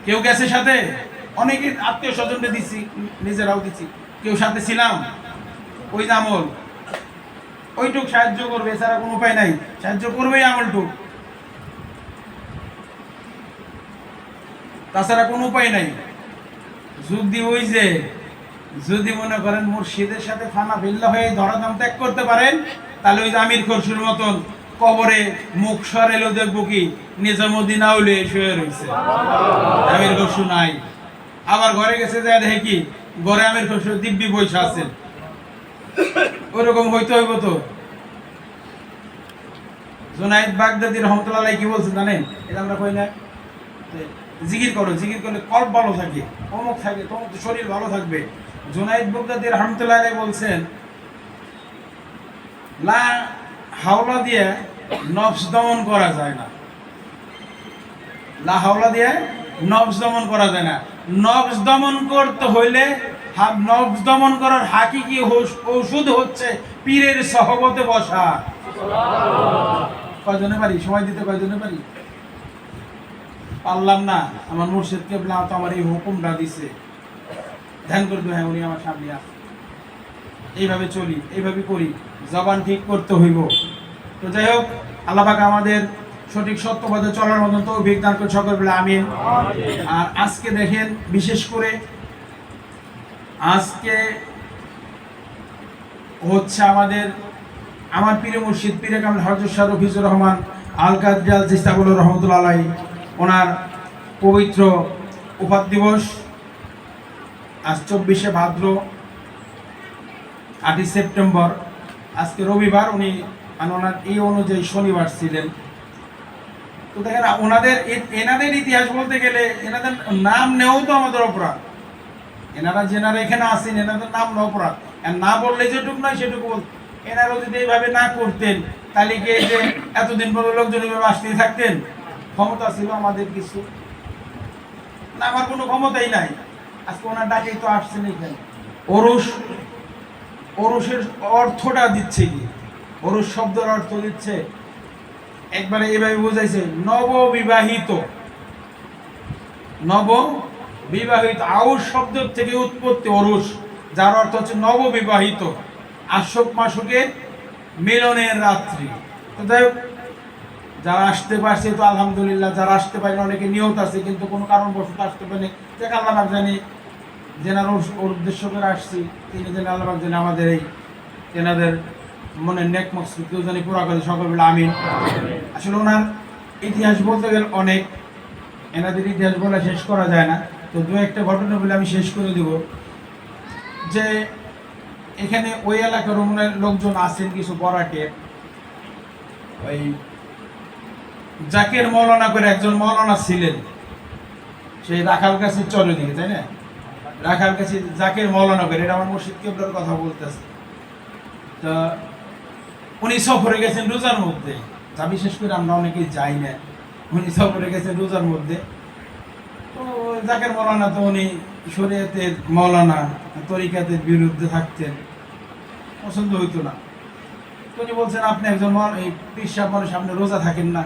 কেউ গেছে সাথে, অনেকে আত্মীয় স্বজনকে দিচ্ছি, নিজেরাও দিচ্ছি, কেউ সাথে ছিলাম, ওই যে আমল ওইটুক সাহায্য করবে, এছাড়া কোনো উপায় নাই, সাহায্য করবেই আমলটুক, তাছাড়া কোনো উপায় নাই। যদি ওই যে যদি মনে করেন মুর্শিদের সাথে ফানা ফিল্লা হয়ে ধরাধাম ত্যাগ করতে পারেন, তাহলে ওই যে আমির খসরুর মতন কবরে মুখ সরেলেও দেখবো কি নিজামুদ্দিন আউলে শুয়ে রয়েছে, আমির খসরু নাই। আবার ঘরে গেছে যে দেখে কি ঘরে আমির খসরু দিব্যি বসে আছেন, ওইরকম হইতে হইব তো। জুনায়েদ বাগদাদি রহমতুল্লাহ আলাইহি কি বলছেন জানেন? এটা আমরা কই না, জিকির করো, জিকির করলে কল্প ভালো থাকে, অমুক থাকে, তোমার শরীর ভালো থাকবে। জুনায়েদ বাগদাদি রহমতুল্লাহ আলাইহি বলছেন, লা হাওলা দিয়ে নফস দমন করা যায় না, লা হাওলা দিয়ে নফস দমন করা যায় না। নফস দমন করতে হইলে নফস দমন করার হাকিকি ঔষধ হচ্ছে পীরের সহবতে বসা। কয়জনে পারি সময় দিতে, কয়জনে পারি? পারলাম না, আমার মুর্শিদ কেবলা তো আমার এই হুকুমটা দিছে, ধ্যান করবে, হ্যাঁ উনি আমার সামনে আছে, এইভাবে চলি, এইভাবে করি, জবান ঠিক করতে হইব। তো যাই হোক, আল্লাহ পাক আমাদের সঠিক সত্যপথে চলার মতন তৌফিক দান করে সকল বলে আমিন। আর আজকে দেখেন, বিশেষ করে আজকে হচ্ছে আমার পীর মুর্শিদ পীরে কামিল হযরত শাহ রফিজুর রহমান আল কাদরি আল চিশতি রহমাতুল্লাহ আলাইহি, ওনার পবিত্র উফাত দিবস আজ 24শে ভাদ্র, 8ই সেপ্টেম্বর, আজকে রবিবার। উনি ওনার এই অনুযায়ী শনিবার ছিলেন। তো দেখেন এনাদের ইতিহাস বলতে গেলে এনাদের নাম নেওয়াও তো আমাদের অপরাধ। এনারা যেনারা এখানে আসেন এনাদের নাম নেওয়া অপরাধ, আর না বললে যেটুকু নয় সেটুকু বল। এনারা যদি এইভাবে না করতেন তাহলে কি এই যে এতদিন পর লোকজন এইভাবে আসতেই থাকতেন? ক্ষমতা ছিল আমাদের কিছু না, আমার কোনো ক্ষমতাই নাই। আজকে ওনার ডাকেই তো আসছেন এখানে। ওরসের অর্থটা দিচ্ছে কি? ওরস শব্দের অর্থ দিচ্ছে একবারে এইভাবে বোঝাইছে, নববিবাহিত। নববিবাহিত, আউস শব্দ থেকে উৎপত্তি ওরস, যার অর্থ হচ্ছে নববিবাহিত, আশক মাসকের মিলনের রাত্রি। তো যাই হোক, যারা আসতে পারছে তো আলহামদুলিল্লাহ, যারা আসতে পারেন অনেকে নিয়ত আছে কিন্তু কোনো কারণবশত আসতে পারেনি, দেখ আল্লাহ পাক জানি যেনার ওর উদ্দেশ্য করে আসছি, তিনি যেন আল্লাহ পাক জানি আমাদের এই এনাদের মনের নেক মকসুদ কেউ জানি পুরা করে সকল বলে আমিন। আসলে ওনার ইতিহাস বলতে গেলে অনেক, এনাদের ইতিহাস বলে শেষ করা যায় না। তো দু একটা ঘটনা বলে আমি শেষ করে দেব, যে এখানে ওই এলাকার লোকজন আছেন কিছু বরাকে, ওই জাকের মৌলানা করে একজন মৌলানা ছিলেন, সেই রাখাল গাছের চরে দিকে, তাই না? রাখাল গাছে জাকের মৌলানা করে, এটা আমার মুর্শিদ কেবলার কথা বলতেছে। তো উনি সফরে গেছেন রোজার মধ্যে, যা বিশেষ করে আমরা অনেকেই যাই না, উনি সফরে গেছেন রোজার মধ্যে। তো জাকের মৌলানা তো উনি শরীয়তের মৌলানা, তরিকাতের বিরুদ্ধে থাকতেন, পছন্দ হইতো না। তো উনি বলছেন, আপনি একজন পীর সাহেব মানুষ, আপনি রোজা থাকেন না,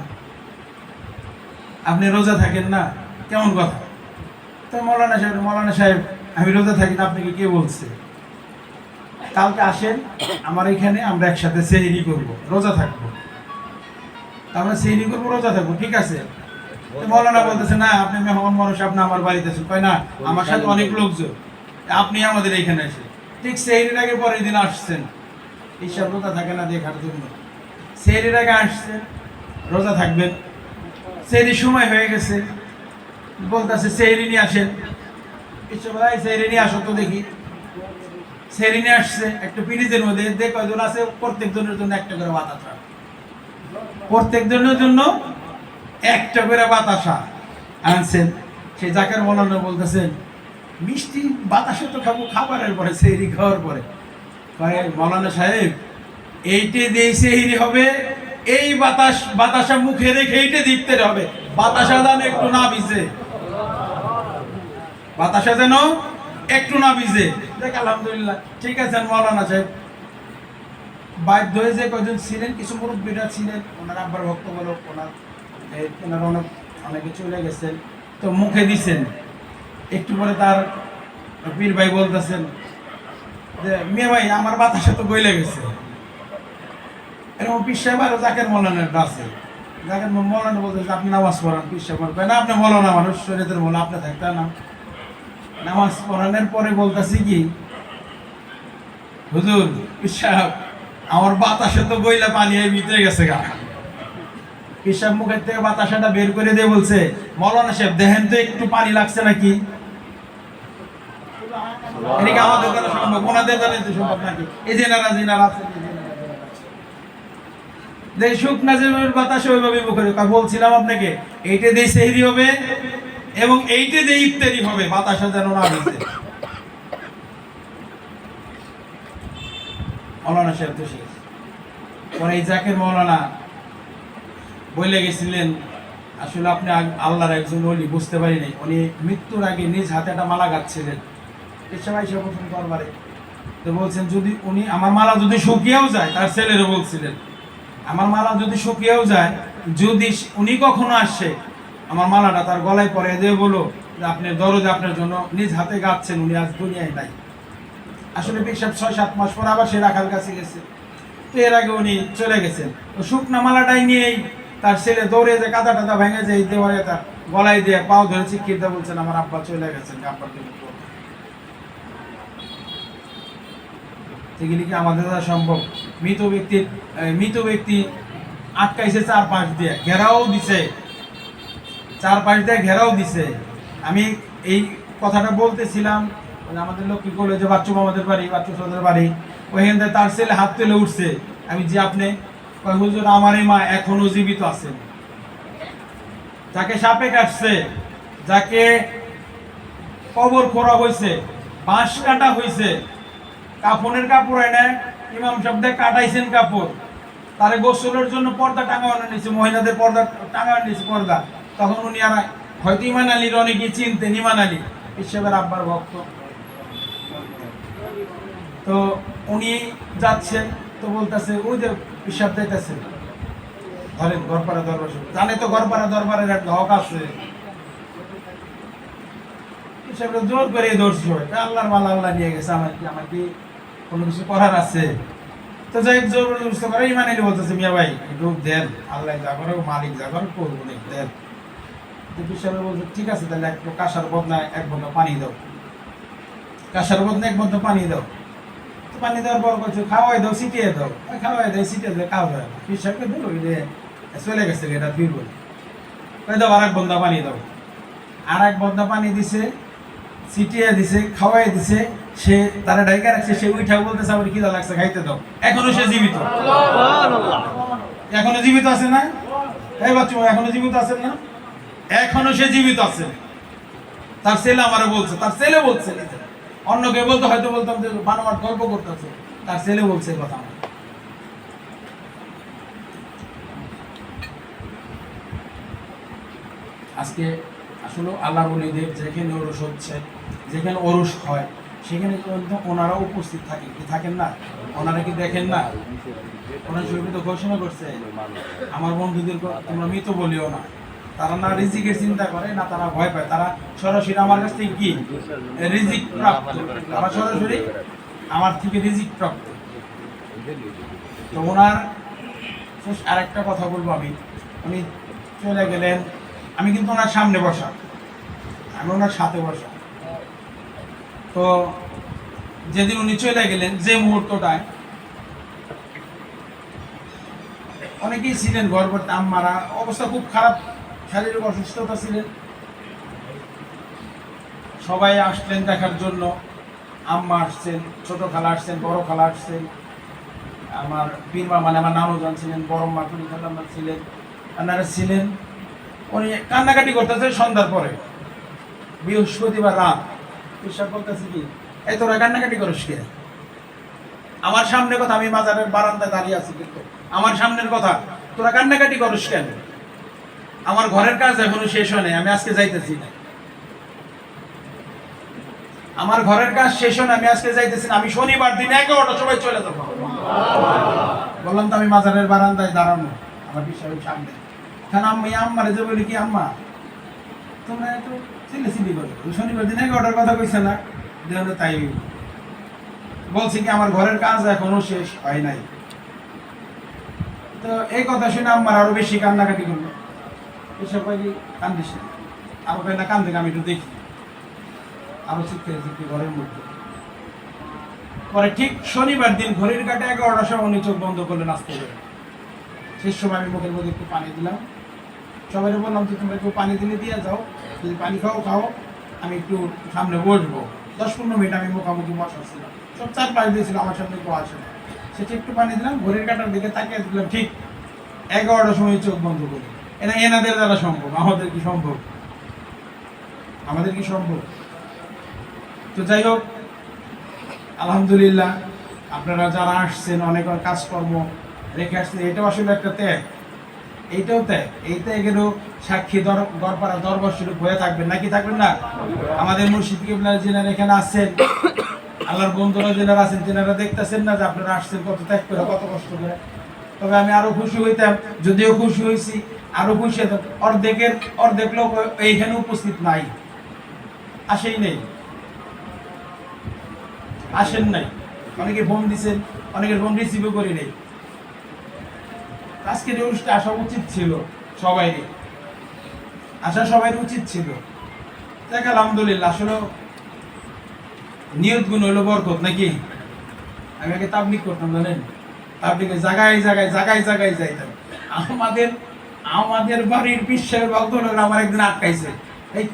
আপনি রোজা থাকেন না, কেমন কথা? তো মৌলানা সাহেব আমি রোজা থাকি না, আপনাকে কে বলছে? কালকে আসেন আমার এখানে, আমরা একসাথে সেহরি করব, রোজা থাকবো। আমরা সেহরি করবো, রোজা থাকবো, ঠিক আছে? তো মৌলানা বলতেছে না আপনি মেহমান মানুষ, আপনি আমার বাড়িতে আছেন। কয় না, আমার সাথে অনেক লোকজন, আপনি আমাদের এখানে এসে ঠিক সেহরির আগে পরের দিন আসছেন, ঈশ্বর রোজা থাকে না দেখার জন্য। সেহরির আগে আসছেন, রোজা থাকবেন, সেহরির সময় হয়ে গেছে, বলতেছে সেহরি নিয়ে আসেন। ঈশ্বর ভাই সেহরি নিয়ে আসো তো দেখি। সেহরি নিয়ে আসছে, একটু পিরিজের মধ্যে যে কয়জন আছে প্রত্যেক জনের জন্য একটা করে বাতাসা, প্রত্যেক জনের জন্য একটা করে বাতাসা আনছেন। সেই জাকের মৌলানা বলতেছেন মিষ্টি বাতাসা তো খাবো খাবারের পরে, সেহরি খাওয়ার পরে। মৌলানা সাহেব এইটে দিয়ে সেহরি হবে, এই বাতাসা মুখে রেখে এইটে দিতে হবে, বাতাসা যেন একটু না ভিজে, বাতাসা যেন একটু না ভিজে। দেখ আলহামদুলিল্লাহ ঠিক আছে মৌলানা সাহেব। বাধ্য হয়ে যে কয়জন ছিলেন, কিছু মুরব্বীরা ছিলেন, ওনার আব্বার ভক্ত বলো, ওনার অনেকে চলে গেছেন, তো মুখে দিছেন। একটু পরে তার পীর ভাই বলতেছেন যে মেয়ে ভাই আমার বাতাসে তো বইলে গেছে। এরকম পীর সাহেব আরো জাকের মৌলানার আছে, জাকের মৌলানা বলতেছে আপনি নামাজ পড়ান। পীর সাহেব বলবে না আপনি মৌলানা মানুষ, শরীয়তের মৌলানা আপনি থাকতে না। নামাজ পড়ানোর পরে বলতেছি কি হুজুর পীর সাহেব আমার বাতাসে তো বইলে পানি ভিতরে গেছে গা। পীর সাহেব মুখের থেকে বাতাসাটা বের করে দিয়ে বলছে মৌলানা সাহেব দেখেন তো একটু পানি লাগছে নাকি। এদিকে আমাদের দ্বারা সম্ভব, ওনাদের দ্বারা সম্ভব নাকি? এই জেনারা আছে যে শুকনা জমির বাতাস ওইভাবে মুখে বলছিলাম আপনাকে, এইটা দিয়ে সেহরি হবে এবং এইটা দিয়ে ইফতারি হবে, বাতাসা যেন না ভিজে। মৌলানা সাহেব তো শেষ। পরে এই জাকের মৌলানা বলে গেছিলেন আসলে আপনি আল্লাহর একজন ওলি, বুঝতে পারি নাই। উনি মৃত্যুর আগে নিজ হাতে একটা মালা গাচ্ছিলেন, দরবারে তো বলছেন যদি উনি আমার মালা যদি শুকিয়েও যায়, তার ছেলেরও বলছিলেন আমার মালা যদি শুকিয়েও যায়, যদি উনি কখনো আসে আমার মালাটা তার গলায় পরে দিয়ে বলো যে আপনি দরজে আপনার জন্য নিজ হাতে গাচ্ছেন, উনি আজ দুনিয়ায় নাই। আসলে বিশাপ 6-7 মাস পর আবার সে রাখাল কাছে গেছে, তো এর আগে উনি চলে গেছেন। তো শুকনা মালাটাই নিয়েই তার ছেলে দৌড়ে যে কাদা টাদা ভেঙে যে এই দেওয়ালে তার গলায় দিয়ে পাও ধরে চিকিৎসা বলছেন আমার আব্বা চলে গেছেন, আব্বার জন্য সেগুলি কি আমাদের দ্বারা সম্ভব? মৃত ব্যক্তি আটকাইছে 4-5 দিয়ে, ঘেরাও দিছে, 4-5 দিয়ে ঘেরাও দিছে। আমি এই কথাটা বলতেছিলাম আমাদের লক্ষ্মী কলেজে বাচ্চু মামাদের বাড়ি, বাচ্চু সদের বাড়ি, ওইখান থেকে তার ছেলে হাত তুলে উঠছে। আমি যে আপনি হুজুর আমার এই মা এখনো জীবিত আছেন, যাকে সাপে কাটছে, যাকে কবর খোঁড়া হয়েছে, বাঁশ কাটা হয়েছে, কাফনের কাপড় এনে ইমাম সাহেব কাটাইছেন কাপড়, তারে গোসলের জন্য পর্দা টাঙানো নিয়েছে, মহিলাদের পর্দা টাঙানো নিয়েছে পর্দা। তখন উনি আর হয়তো ইমান আলীর অনেকেই চিনতেন, ইমান আলী ঈশ্বরের আব্বার ভক্ত। তো উনি যাচ্ছেন, তো বলতেছে ওই যে পিসাব যাইতেছে, ধরেন গড়পাড়া দরবার, জানে তো গড়পাড়া দরবারের একটা হক আছে, জোর করে ধরছি সবাই, আল্লাহর মাল আল্লাহ নিয়ে গেছে, আমার কি কোনো কিছু করার আছে? তো যাই জোর করে ইমান আলী বলতেছে মিয়া ভাই একটু দেন, আল্লাহ যা করে মালিক যা করে করবো না, দেন। তো পিসাবে বলছে ঠিক আছে তাহলে একটু কাঁসার বদনায় 1 বন্ধ পানি দাও, কাঁসার বদনায় 1 বন্ধ পানি দাও। তো পানি দেওয়ার পর বলছে খাওয়াই দাও, ছিটিয়ে দাও, খাওয়াই দেয় ছিটিয়ে দেয়, খাওয়া যায় না। পিসাবকে ধরো চলে গেছে, এটা ফিরবো, ওই দাও আর 1 বন্ধা পানি দাও। আর 1 বন্ধা পানি দিছে, ছিটিয়ে দিছে, খাওয়াই দিছে, সে তারা ডাইকা রাখছে, সে উঠা বলতেছে আমার খিদা লাগছে খাইতে দাও। এখনো সে জীবিত, এখনো জীবিত আছে না? এই বাচ্চু এখনো জীবিত আছেন না? এখনো সে জীবিত আছে। তার ছেলে আমারে বলছে, তার ছেলে বলছে, অন্য কেউ বলতো হয়তো বলতাম যে বানোয়াট গল্প করতেছে, তার ছেলে বলছে কথা। আজকে আসলে আল্লাহর ওলিদের যেখানে ওরস হচ্ছে, যেখানে ওরস হয়, সেখানে কিন্তু ওনারা উপস্থিত থাকেন, কি থাকেন না? ওনারা কি দেখেন না? ওনার শরীরে তো ঘোষণা করছে আমার বন্ধুদের তোমরা মৃত বলিও না। তারা না রিজিকের চিন্তা করে, না তারা ভয় পায়, তারা সরাসরি আমার কাছ থেকে কি রিজিক প্রাপ্ত, তারা সরাসরি আমার থেকে রিজিক প্রাপ্ত। তো ওনার আরেকটা কথা বলবো আমি, উনি চলে গেলেন, আমি কিন্তু ওনার সামনে বসা, আমি ওনার সাথে বসা। তো যেদিন উনি চলে গেলেন, যে মুহূর্তটায় অনেকেই ছিলেন ঘর করতে, আম্মারা অবস্থা খুব খারাপ, শারীরিক অসুস্থতা ছিলেন, সবাই আসলেন দেখার জন্য। আম্মা আসছেন, ছোট খালা আসছেন, বড় খালা আসছেন, আমার পীরমা মানে আমার নানুজন ছিলেন, বড় মা কুড়ি খালাম্মা ছিলেন, আপনারা ছিলেন। উনি কান্নাকাটি করতেছে সন্ধ্যার পরে, বৃহস্পতিবার রাত। বিশ্বাস করতেছি কি, এই তোরা কান্নাকাটি করিস কে? আমার সামনে কথা, আমি মাজারের বারান্দায় দাঁড়িয়ে আছি, কিন্তু আমার সামনের কথা, তোরা কান্নাকাটি করিস কেন? আমার ঘরের কাজ এখনো শেষ হয় নাই, আমি আজকে যাইতেছি না। আমার ঘরের কাজ শেষ হয় না, আমি আজকে যাইতেছি না। আমি শনিবার দিন 11টার সময় চলে যাবো। বললাম তো আমি মাজারের বারান্দায় দাঁড়ানো, আমার বিশ্বাসের সামনে। কেন আমি আম্মারে যে বলি কি, আম্মা তোমরা একটু চিল্লি করো, শনিবার দিন 11টার কথা কইছে না, তাই বলছি কি আমার ঘরের কাজ এখনো শেষ হয় নাই। তো এই কথা শুনে আম্মার আরো বেশি কান্নাকাটি করলো। এসব কয়েকই কান্দিস না, আরো কয় না কান্দে, আমি একটু দেখি। আরো শিখতে ঘরের মধ্যে। পরে ঠিক শনিবার দিন ঘড়ির কাটে 11টার সময় উনি চোখ বন্ধ করলেন আসতে করে। শেষ সময় আমি মুখের মধ্যে একটু পানি দিলাম, সবাই বললাম যে তোমরা একটু পানি দিলে দিয়ে যাও, যদি পানি খাও, আমি একটু সামনে বসবো। 10-15 মিনিট আমি মুখামুখি বসাচ্ছিলাম, সব চার পাশ দিয়েছিল, আমার সামনে কেউ আসে না। সেটা একটু পানি দিলাম, ঘড়ির কাটার দিকে তাকিয়ে দিলাম, ঠিক 11টার সময় চোখ বন্ধ করি। এনাদের দ্বারা সম্ভব, আমাদের কি সম্ভব? আমাদের কি সম্ভব? তো যাই হোক, আলহামদুলিল্লাহ আপনারা যারা আসছেন, অনেক কাজকর্ম রেখে আসছেন, এটাও আসলে একটা ত্যাগ। এইটাও ত্যাগ, এই ত্যাগেরও সাক্ষী গড়পাড়া দরবার শুরু হয়ে থাকবেন, নাকি থাকবেন না? আমাদের মুর্শিদ কিবলা যিনারা এখানে আসছেন, আল্লাহর বন্ধুরা যিনারা আছেন, যিনারা দেখতেছেন না যে আপনারা আসছেন কত ত্যাগ করে, কত কষ্ট করে। তবে আমি আরো খুশি হইতাম, যদিও খুশি হয়েছি, আরো খুশি হতাম, অর্ধেক লোক এইখানে উপস্থিত নাই, আসেই নেই, আসেন নাই। অনেকে ফোন দিচ্ছেন, অনেকের ফোন রিসিভও করি নেই। আজকের এই অনুষ্ঠানে আসা উচিত ছিল সবাইরই, আসা সবাই উচিত ছিল। দেখ আলহামদুলিল্লাহ, আসলে নিয়ত গুণ হইলো বরকত, নাকি? আমি আগে তাবলিগ করতাম, জানেন, তাবলিগে জায়গায় যাইতাম। আমাদের বাড়ির বিশ্বের ভক্তরা আমার একদিন আটকাইছে, এই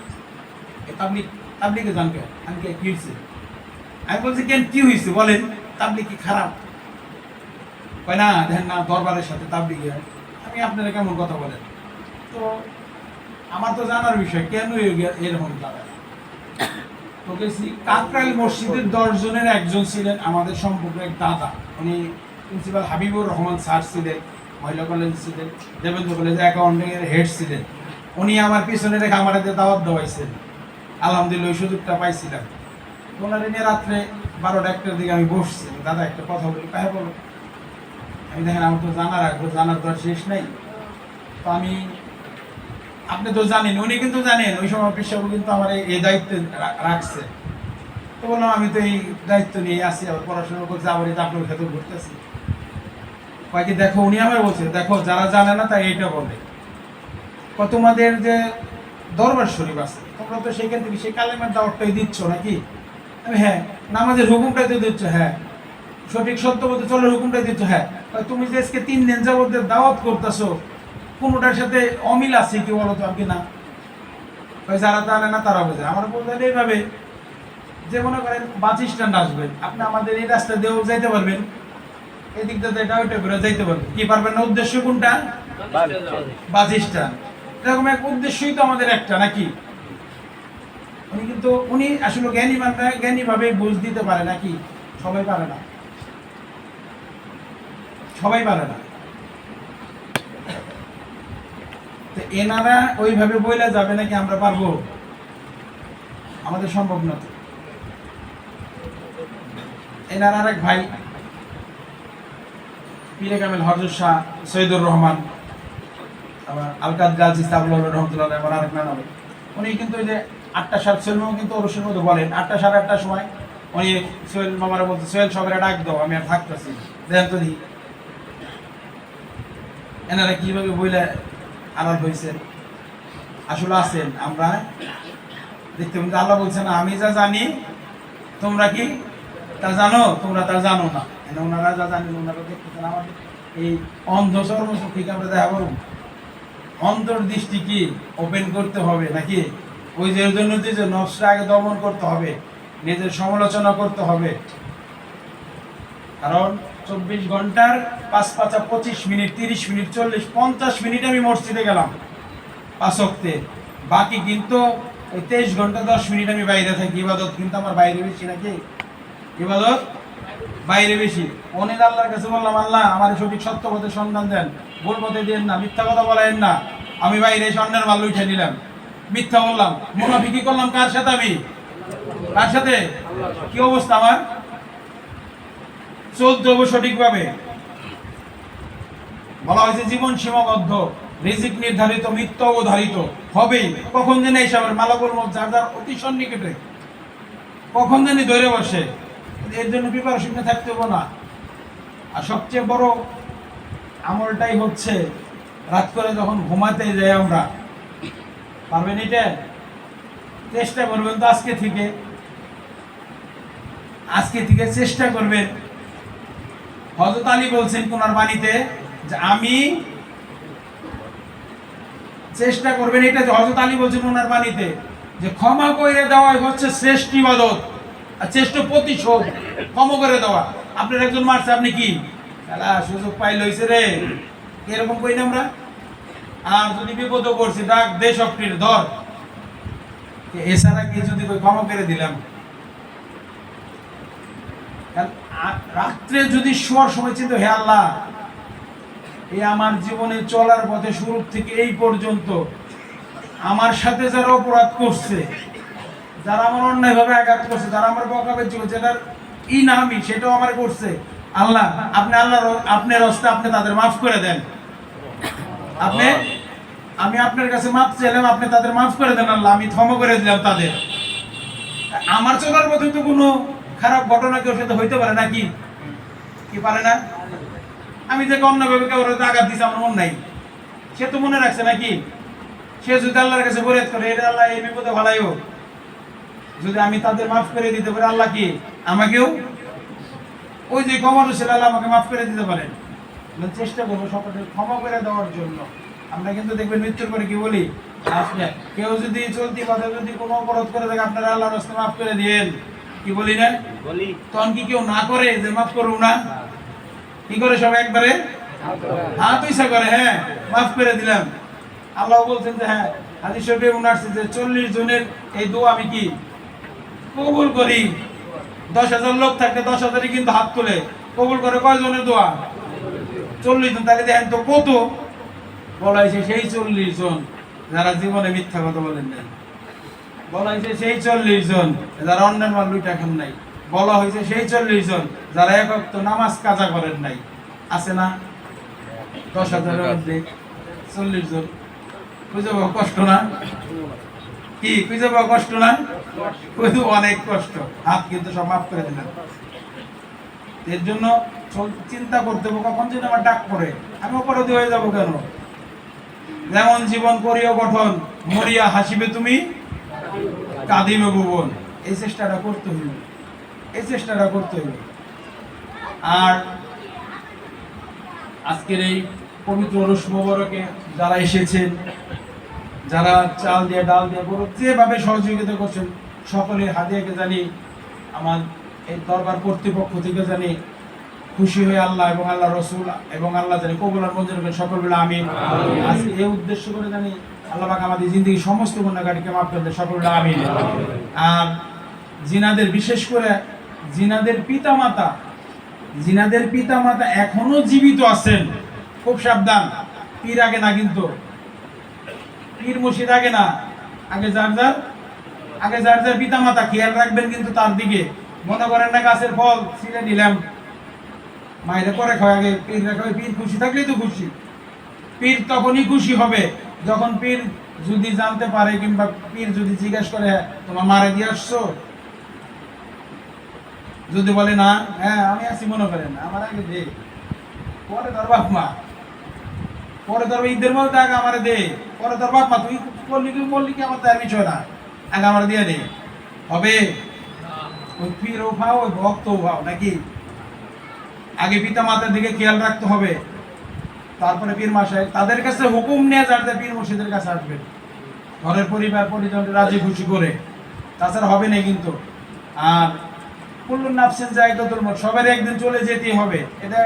তাবলিগে জানকে আমি কি হয়েছে? আমি বলছি কেন, কি হয়েছে বলেন, তাবলিগ কি খারাপ? কয় না, দেখেন না দরবারের সাথে তাবলিগ। আমি আপনারা কেমন কথা বলেন? তো আমার তো জানার বিষয়, কেন এরকম দাঁড়ায়। তো গেছি কাকরাইল মসজিদের 10 জনের একজন ছিলেন আমাদের সম্পর্কে এক দাদা, উনি প্রিন্সিপাল হাবিবুর রহমান স্যার ছিলেন, মহিলা কলেজ ছিলেন, দেবেন্দ্র কলেজে অ্যাকাউন্টিং এর হেড ছিলেন। উনি আমার পিছনে রেখে আমার দাওয়াত দেওয়াইছেন, আলহামদুলিল্লাহ ওই সুযোগটা পাইছিলাম। ওনার নিয়ে রাত্রে 12টা-1টার দিকে আমি বসছি, দাদা একটা কথা বলি, কাহে বলো। আমি দেখেন আমার তো জানার তো আর শেষ নাই। তো আমি, আপনি তো জানেন, উনি কিন্তু জানেন, ওই সময় পিসাবু কিন্তু আমার এই দায়িত্বে রাখছে। তো বললাম আমি তো এই দায়িত্ব নিয়ে আসি, আবার পড়াশোনা করছি, আবার এই আপনার ক্ষেত্রে ঘুরতেছি। কয়েকটি দেখো, উনি আমার বলছে, দেখো যারা জানে না তাই এইটা বলে, তোমাদের যে দরবার শরীফ আছে, তোমরা তো সেখান থেকে সেই কালেমার দাওয়াতটাই দিচ্ছ নাকি? আমি হ্যাঁ। নামাজের হুকুমটাই তো দিচ্ছ, হ্যাঁ। সঠিক সত্য বলতে চলার হুকুমটাই দিচ্ছ, হ্যাঁ। তুমি যে আজকে 3 দিন যাবত দাওয়াত করতেছো, কোনোটার সাথে অমিল আছে কি বলো তো? আমি না, যারা জানে না তারা বোঝে। আমার বলতে এইভাবে যে মনে করেন বাস স্ট্যান্ড আসবেন, আপনি আমাদের এই রাস্তা দিয়েও যাইতে পারবেন, এই দিকটা এটা ওইটা করে যাইতে পারবেন, কি পারবেন না? উদ্দেশ্য কোনটা? Bus stand. এরকম এক উদ্দেশ্যই তো আমাদের একটা, নাকি? উনি আসলে জ্ঞানী ভাবে বুঝ দিতে পারে, নাকি? সবাই পারে না, সবাই পারে না। তো এনারা ওইভাবে বইলা যাবে নাকি আমরা পারবো? আমাদের সম্ভব না। এনার আর এক ভাই পীরে কামেল হযরত শাহ সৈয়দুর রহমান, আবার আলকাদ গাজী ইস্তাবুল রহমতুল্লাহ, আবার আরেক নাম হবে। উনি কিন্তু ওই যে 8টা সাড়ে সোহেল কিন্তু ওরসের মধ্যে বলেন, 8টা সাড়ে 8টার সময় উনি সোহেল মামারা বলতে, সোহেল সবাই ডাক দাও, আমি আর থাকতেছি, দেখেন তো দি এনারা কিভাবে বইলে আড়াল হয়েছেন। আসলে আছেন। আমরা দেখতে পাচ্ছি আল্লাহ বলছেন আমি যা জানি তোমরা কি তা জানো, তোমরা তা জানো না। ওনারা যা জানেন ওনারা দেখতেছেন। আমাদের এই অন্ধ চর্মচক্ষুকে আমরা দেখা পাবো। অন্তর্দৃষ্টি কি ওপেন করতে হবে নাকি? ওই যে জন্য যে নফসকে আগে দমন করতে হবে, নিজের সমালোচনা করতে হবে। কারণ 24 ঘন্টার 5-5 মিনিট, 30 মিনিট, 40, 50 মিনিট আমি মসজিদে গেলাম 5 ওয়াক্তে, বাকি কিন্তু ওই 23 ঘন্টা 10 মিনিট আমি বাইরে থাকি। ইবাদত কিন্তু আমার বাইরে বেশি নাকি? ইবাদত বাইরে বেশি। অনেক আল্লাহর কাছে বললাম, আল্লাহ আমার সঠিক সত্য পথে সন্ধান দেন, ভুল পথে দেন না, মিথ্যা কথা বলেন না। আমি বাইরে স্বর্ণের মাল উঠে নিলাম, মিথ্যা বললাম, মুনাফিকি করলাম। কার সাথে? আমি কার সাথে? কি অবস্থা আমার? চলতে হবে সঠিকভাবে। বলা হয়েছে জীবন সীমাবদ্ধ, রিজিক নির্ধারিত, মৃত্যু অবধারিত হবেই। কখন যেন এইসবের মালাকুল মউত যার যার অতি সন্নিকটে কখন জানি ধরে বসে। এর জন্য প্রিপারেশনে থাকতে হবে না। আর সবচেয়ে বড় আমলটাই হচ্ছে রাত করে যখন ঘুমাতে যাই আমরা, পারবেন এটা? চেষ্টা করবেন তো আজকে থেকে চেষ্টা করবেন। হযরত আলী বলছেন কোনার বাণীতে যে আমি চেষ্টা করবেন, এটা যে হযরত আলী বলছেন ওনার বাণীতে যে ক্ষমা করে দেওয়াই হচ্ছে শ্রেষ্ঠ ইবাদত আর শ্রেষ্ঠ প্রতিশোধ, ক্ষমা করে দেওয়া। আপনার একজন মারছে, আপনি কি শালা সুযোগ পাইল হইছে রে, এরকম কই না আমরা? আর যদি বিপদ করছি ডাক দে শক্তির ধর, এছাড়া কি যদি কই ক্ষমা করে দিলাম। রাত্রে যদি শোয়ার সময় চিন্তা, হে আল্লাহ এই আমার জীবনে চলার পথে শুরু থেকে এই পর্যন্ত আমার সাথে যারা অপরাধ করছে, যারা আমার অন্যায়ভাবে আঘাত করছে, যারা আমার বকাবেজি করছে, যেটার নামি সেটাও আমার করছে, আল্লাহ আপনি আপনার রাস্তা আপনি তাদের মাফ করে দেন। আমি আপনার কাছে মাফ চাইলাম, আপনি তাদের মাফ করে দেন আল্লাহ, আমি ক্ষমা করে দিলাম তাদের। আমার চলার পথে তো কোনো খারাপ ঘটনা কেউ সাথে হইতে পারে নাকি? কি পারে না? আমি যে অন্যভাবে কেউ আঘাত দিছি আমার মন নাই, সে তো মনে রাখছে নাকি? সে যদি আল্লাহর কাছে ফরিয়াদ করে, এটা আল্লাহ এই বিপদে ভালাইও, যদি আমি তাদের মাফ করে দিতে পারি, আল্লাহ কি আমাকেও ওই যে ক্ষমাশীল আল্লাহ আমাকে মাফ করে দিতে পারেন। চেষ্টা করবো সকলকে ক্ষমা করে দেওয়ার জন্য। আমরা কিন্তু দেখবেন মৃত্যুর পরে কি বলি, আসলে কেউ যদি চলতি পথে যদি কোনো অপরাধ করে থাকে আপনারা আল্লাহর রাস্তায় মাফ করে দিয়েন, কি বলি না? তখন কি কেউ না করে যে মাফ করবো না? কি করে সবাই একবারে হাত উইসা করে, হ্যাঁ মাফ করে দিলাম। আল্লাহ বলছেন যে হ্যাঁ হাদিস শরীফে উনারছে যে 40 জনের এই দোয়া আমি কি কবুল করি। 10,000 লোক থাকলে 10,000ই কিন্তু হাত তুলে কবুল করে। কয় জনের দোয়া? 40 জন। তাহলে দেখেন তো কত। বলা হয়েছে সেই 40 জন যারা জীবনে মিথ্যা কথা বলেন নাই। বলা হয়েছে সেই 40 জন যারা অন্যের মাল লুটা খান নাই। বলা হয়েছে সেই 40 জন যারা এক ওয়াক্ত নামাজ কাজা করেন নাই। আছে না? 10,000-এর মধ্যে 40 জন। খুঁজে পাওয়া কষ্ট না? কি খুঁজে পাওয়া কষ্ট না? খুঁজে অনেক কষ্ট। হাত কিন্তু সব মাফ করে দিলেন। এর জন্য চিন্তা করতে হবে কখন যেন আমার ডাক পড়ে, আমি অপরাধী হয়ে যাবো কেন? যেমন জীবন করিও গঠন, মরিয়া হাসিবে তুমি, কাঁদিবে ভুবন। এই চেষ্টাটা করতে হইবে, এই চেষ্টাটা করতে হইবে। আর আজকের এই পবিত্র রোশ মোবারকে যারা এসেছেন, যারা চাল দিয়ে ডাল দিয়ে বড় যেভাবে সহযোগিতা করছেন, সকলের হাদিয়াকে জানি আমার এই দরবার কর্তৃপক্ষ থেকে জানি খুশি হয়ে আল্লাহ এবং আল্লাহ রসুল এবং আল্লাহ জানি কবুল আর মঞ্জুর করেন সকল বেলা। আমিন। আজকে এই উদ্দেশ্য করে জানি আল্লাহ পাক আমাদের জিন্দগির সমস্ত গুনাহগারকে মাফ করে দেন সকল বেলা। আমিন। আর জিনাদের, বিশেষ করে জিনাদের পিতামাতা এখনো জীবিত আছেন, খুব সাবধান। পীর আগে না, কিন্তু পীর মুর্শিদ আগে না, আগে যার যার পিতামাতা খেয়াল রাখবেন কিন্তু তার দিকে। মনে করেন না গাছের ফল ছিঁড়ে নিলাম, মায়েরা পরে খাওয়া, আগে পীর খাওয়া। পীর খুশি থাকলেই তো খুশি। পীর তখনই খুশি হবে যখন পীর যদি জানতে পারে, কিংবা পীর যদি জিজ্ঞাসা করে তোমার মারে দিয়ে আসছো, যদি বলে না হ্যাঁ আমি আছি, মনে করেন আমার আগে দে, পরে তার বাপ মা পরে ধরো ঈদের মধ্যে আগে আমার দে, পরে ধর বাপ মা তুই বললি কি আমার তার বিষয় না, আগে আমার দিয়ে দে, হবে? ওই পীরও ভাও ওই ভক্তও ভাও নাকি? আগে পিতা মাতার দিকে খেয়াল রাখতে হবে, তারপরে পীর মাসায় তাদের কাছে হুকুম নিয়ে যাতে পীর মুর্শিদের কাছে আসবেন, ঘরের পরিবার পরিজনকে রাজি খুশি করে, তাছাড়া হবে না কিন্তু। আর কুল্লুন নাফসিন যায়কাতুল মউত, সবার একদিন চলে যেতেই হবে, এটা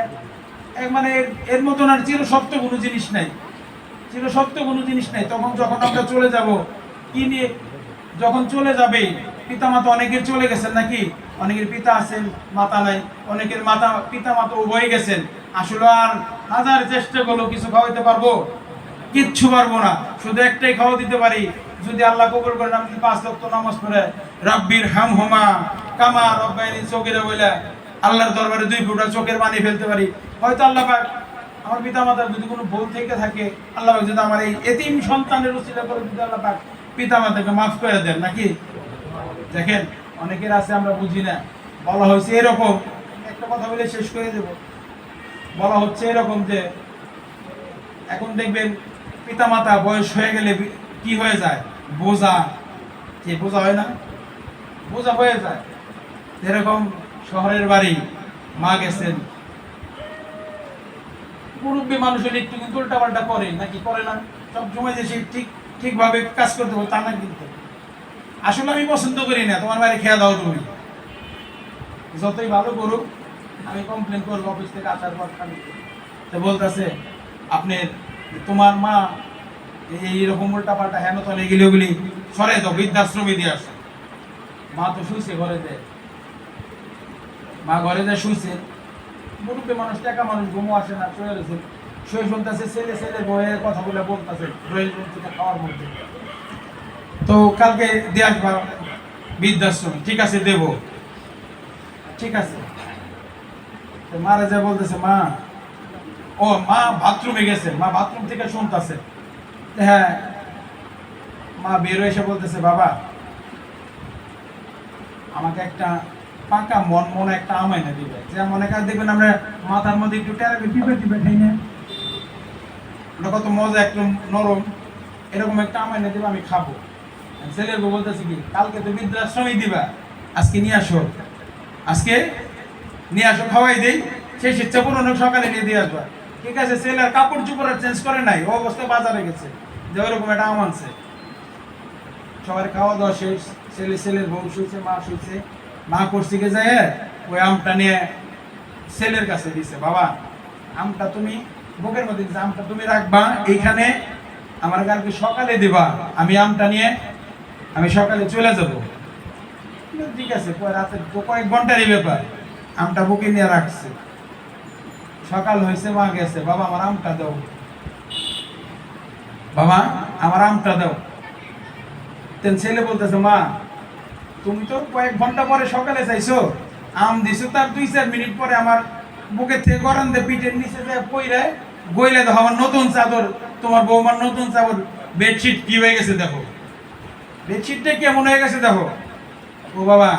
এক মানে এর মতন আর চিরসত্য কোনো জিনিস নাই, চিরসত্য কোনো জিনিস নাই। তখন যখন আমরা চলে যাব কি নিয়ে, যখন চলে যাবে পিতা মাতা অনেকের চলে গেছেন নাকি, অনেকের পিতা আছেন মাতা নাই, অনেকের মাতা পিতা মাতা উভয় গেছেন, আসলে আর হাজার চেষ্টা করলেও কিছু খাওয়াইতে পারবো? কিচ্ছু পারবো না, শুধু একটাই খাওয়া দিতে পারি, যদি আল্লাহ কবুল করেন আমি 5 ওয়াক্ত নামাজ পড়ে রাব্বির হামহুমা কামা রাব্বায়ানি সগীরা বলে আল্লাহর দরবারে 2 ফোঁটা চোখের পানি ফেলতে পারি। হয়তো আল্লাহ পাক আমার পিতা মাতার যদি কোনো ভুল থেকে থাকে, আল্লাহ পাক যদি আমার এই এতিম সন্তানের উসিলা করে যদি আল্লাহ পাক পিতা মাতাকে মাফ করে দেন নাকি। দেখেন অনেকের আছে আমরা বুঝি না, বলা হয়েছে এরকম, একটা কথা বলে শেষ করে দেব, বলা হচ্ছে এরকম যে এখন দেখবেন পিতা মাতা বয়স হয়ে গেলে কি হয়ে যায়, বোঝা, কি বোঝা হয় না, বোঝা হয়ে যায়। এরকম শহরের বাড়ি, মা গেছেন, মুরব্বী মানুষ হলে একটু কিন্তু উল্টাপাল্টা করে নাকি, করে না? সব সময় যে সে ঠিকভাবে কাজ করতে হবে তা না কিন্তু। আসলে আমি পছন্দ করি না তোমার বাড়ি খেয়া দাও, তুমি যতই ভালো করুক আমি কমপ্লেন করবো অফিস থেকে আসার পর। খালি তো বলতেছে আপনার তোমার মা এইরকম উল্টা পাল্টা হেন তলে এগুলি ওগুলি সরে দাও, বৃদ্ধাশ্রমে দিয়ে আসো। মা তো শুইছে ঘরে যায়, মা ঘরে যায় শুইছে, মুরব্বী মানুষ টাকা মানুষ ঘুমো আসে না, শুয়ে গেছে, শুয়ে শুনতেছে ছেলে বইয়ের কথা বলে বলতেছে ড্রয়িং রুম থেকে খাওয়ার মধ্যে, তো কালকে দিয়ে আসবা বৃদ্ধাশ্রম, ঠিক আছে দেব, ঠিক আছে। তো মারা যা বলতেছে মা, ও মা বাথরুমে গেছে, মা বাথরুম থেকে শুনতেছে, হ্যাঁ মা বের হয়ে এসে বলতেছে বাবা আমাকে একটা পাকা মন একটা আম এনে দিবে, যে মনে কাজ দেখবেন আমরা মাথার মধ্যে একটু টেরাবে টিপে খাই না, ওটা কত মজা একটু নরম, এরকম একটা আম এনে দিবে আমি খাবো। ছেলের বউ বলতেছে কি কালকে তো বৃদ্ধাশ্রমই দিবা, আজকে নিয়ে আসো, আজকে নিয়ে আসো খাওয়াই দেই, সেই শিক্ষা পুরনো সকালে নিয়ে দিয়ে আসবা। ঠিক আছে, ছেলের কাপড় চোপড় চেঞ্জ করে নাই, ও অবস্থা বাজারে গেছে, যে ওরকম একটা আম আনছে। সবার খাওয়া দাওয়া শেষ, ছেলের বউ শুয়েছে, মা শুয়েছে, মা করছে গে যায় ওই আমটা নিয়ে ছেলের কাছে দিছে, বাবা আমটা তুমি বুকের মধ্যে দিছে, আমটা তুমি রাখবা এইখানে, আমার কালকে সকালে দিবা, আমি আমটা নিয়ে আমি সকালে চলে যাব। ঠিক আছে, রাতে কয়েক ঘন্টারই ব্যাপার, আমটা বুকে নিয়ে রাখছে, সকাল হয়েছে, মা গেছে, বাবা আমার আমটা দাও, বাবা আমার আমটা দাও। ছেলে বলতেছে মা তুমি তো কয়েক ঘন্টা পরে সকালে চাইছো, আম দিছো তার 2-4 মিনিট পরে আমার বুকের থেকে গরম দিয়ে পিঠের নিচে যে পইরায় গইলে দেখো আমার নতুন চাদর, তোমার বৌমার নতুন চাদর বেডশিট কি হয়ে গেছে দেখো, বেডশিটটা কেমন হয়ে গেছে দেখো। ও বাবা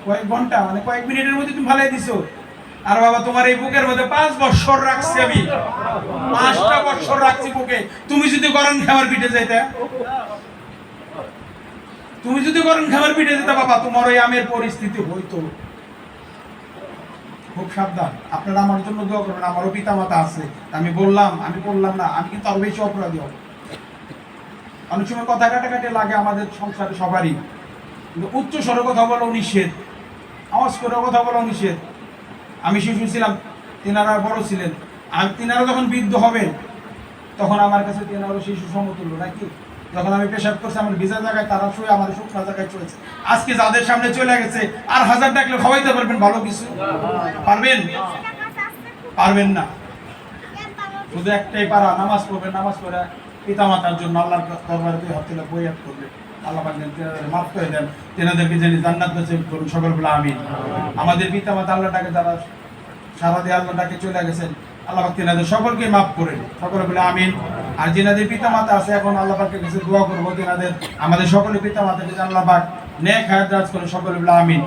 কয়েক ঘন্টা মানে কয়েক মিনিটের মধ্যে তুমি ভালাই দিছো, আর বাবা তোমার এই বুকের মধ্যে 5 বছর রাখছি আমি, 5টা বছর রাখছি বুকে, তুমি যদি গরম খাবার পিঠে যাইতে, তুমি যদি গরম খাবার পিঠে যেতে বাবা তোমার ওই আমের পরিস্থিতি হইতো। খুব সাবধান, আপনারা আমার জন্য দোয়া করবেন, আমারও পিতা মাতা আছে, আমি বললাম না, আমি কিন্তু আরো বেশি অপরাধী হব। অনেক সময় কথা কাটাকাটি লাগে আমাদের সংসারে সবারই, কিন্তু উচ্চ স্বরে কথা বলা নিষেধ, আওয়াজ করে কথা বলা নিষেধ। আমি শিশু ছিলাম, তিনারা বড় ছিলেন, আর তিনারা যখন বৃদ্ধ হবেন তখন আমার কাছে তিনারা শিশু সমতুল্য নাকি। যখন আমি পেশাব করছি আমার ভিজা জায়গায়, তারা শুয়ে আমার শুকনো জায়গায় চলেছে। আজকে যাদের সামনে চলে গেছে আর 1000 ডাকলে খাওয়াইতে পারবেন ভালো কিছু? পারবেন? পারবেন না। শুধু একটাই পারা, নামাজ পড়বেন, নামাজ পড়ে পিতা মাতার জন্য আল্লাহর দরবারে 2 হাত তুলে বইয়াত করবেন, আল্লাহ পাক যেন তেনাদের মাফ করে দেন, তেনাদেরকে যেন জান্নাত নসিব করুন, সকল বলে আমিন। আমাদের পিতা মাতা আল্লাহটাকে যারা সারা দিয়ে আল্লাহটাকে চলে গেছেন, আল্লাহ পাক তেনাদের সকলকে মাফ করেন, সকলে বলে আমিন। আর যেনাদের পিতা মাতা আছে এখন আল্লাহ পাকের কাছে দোয়া করবো, তেনাদের আমাদের সকলের পিতা মাতাকে যেন আল্লাহ পাক নেক হায়াত দারাজ করে, সকলে বলে আমিন।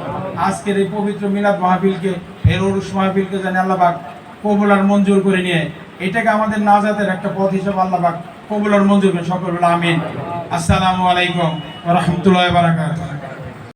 আজকের এই পবিত্র মিলাদ মাহফিলকে, এই উরুস মাহফিলকে যেন আল্লাহ পাক কবুল আর মঞ্জুর করে নিয়ে এটাকে আমাদের নাজাতের একটা পথ হিসেবে আল্লাহ পাক কবুল আর মঞ্জুর করেন। সকল বলে আমিন। আসসালামু আলাইকুম ওয়া রাহমাতুল্লাহি ওয়া বারাকাতুহু।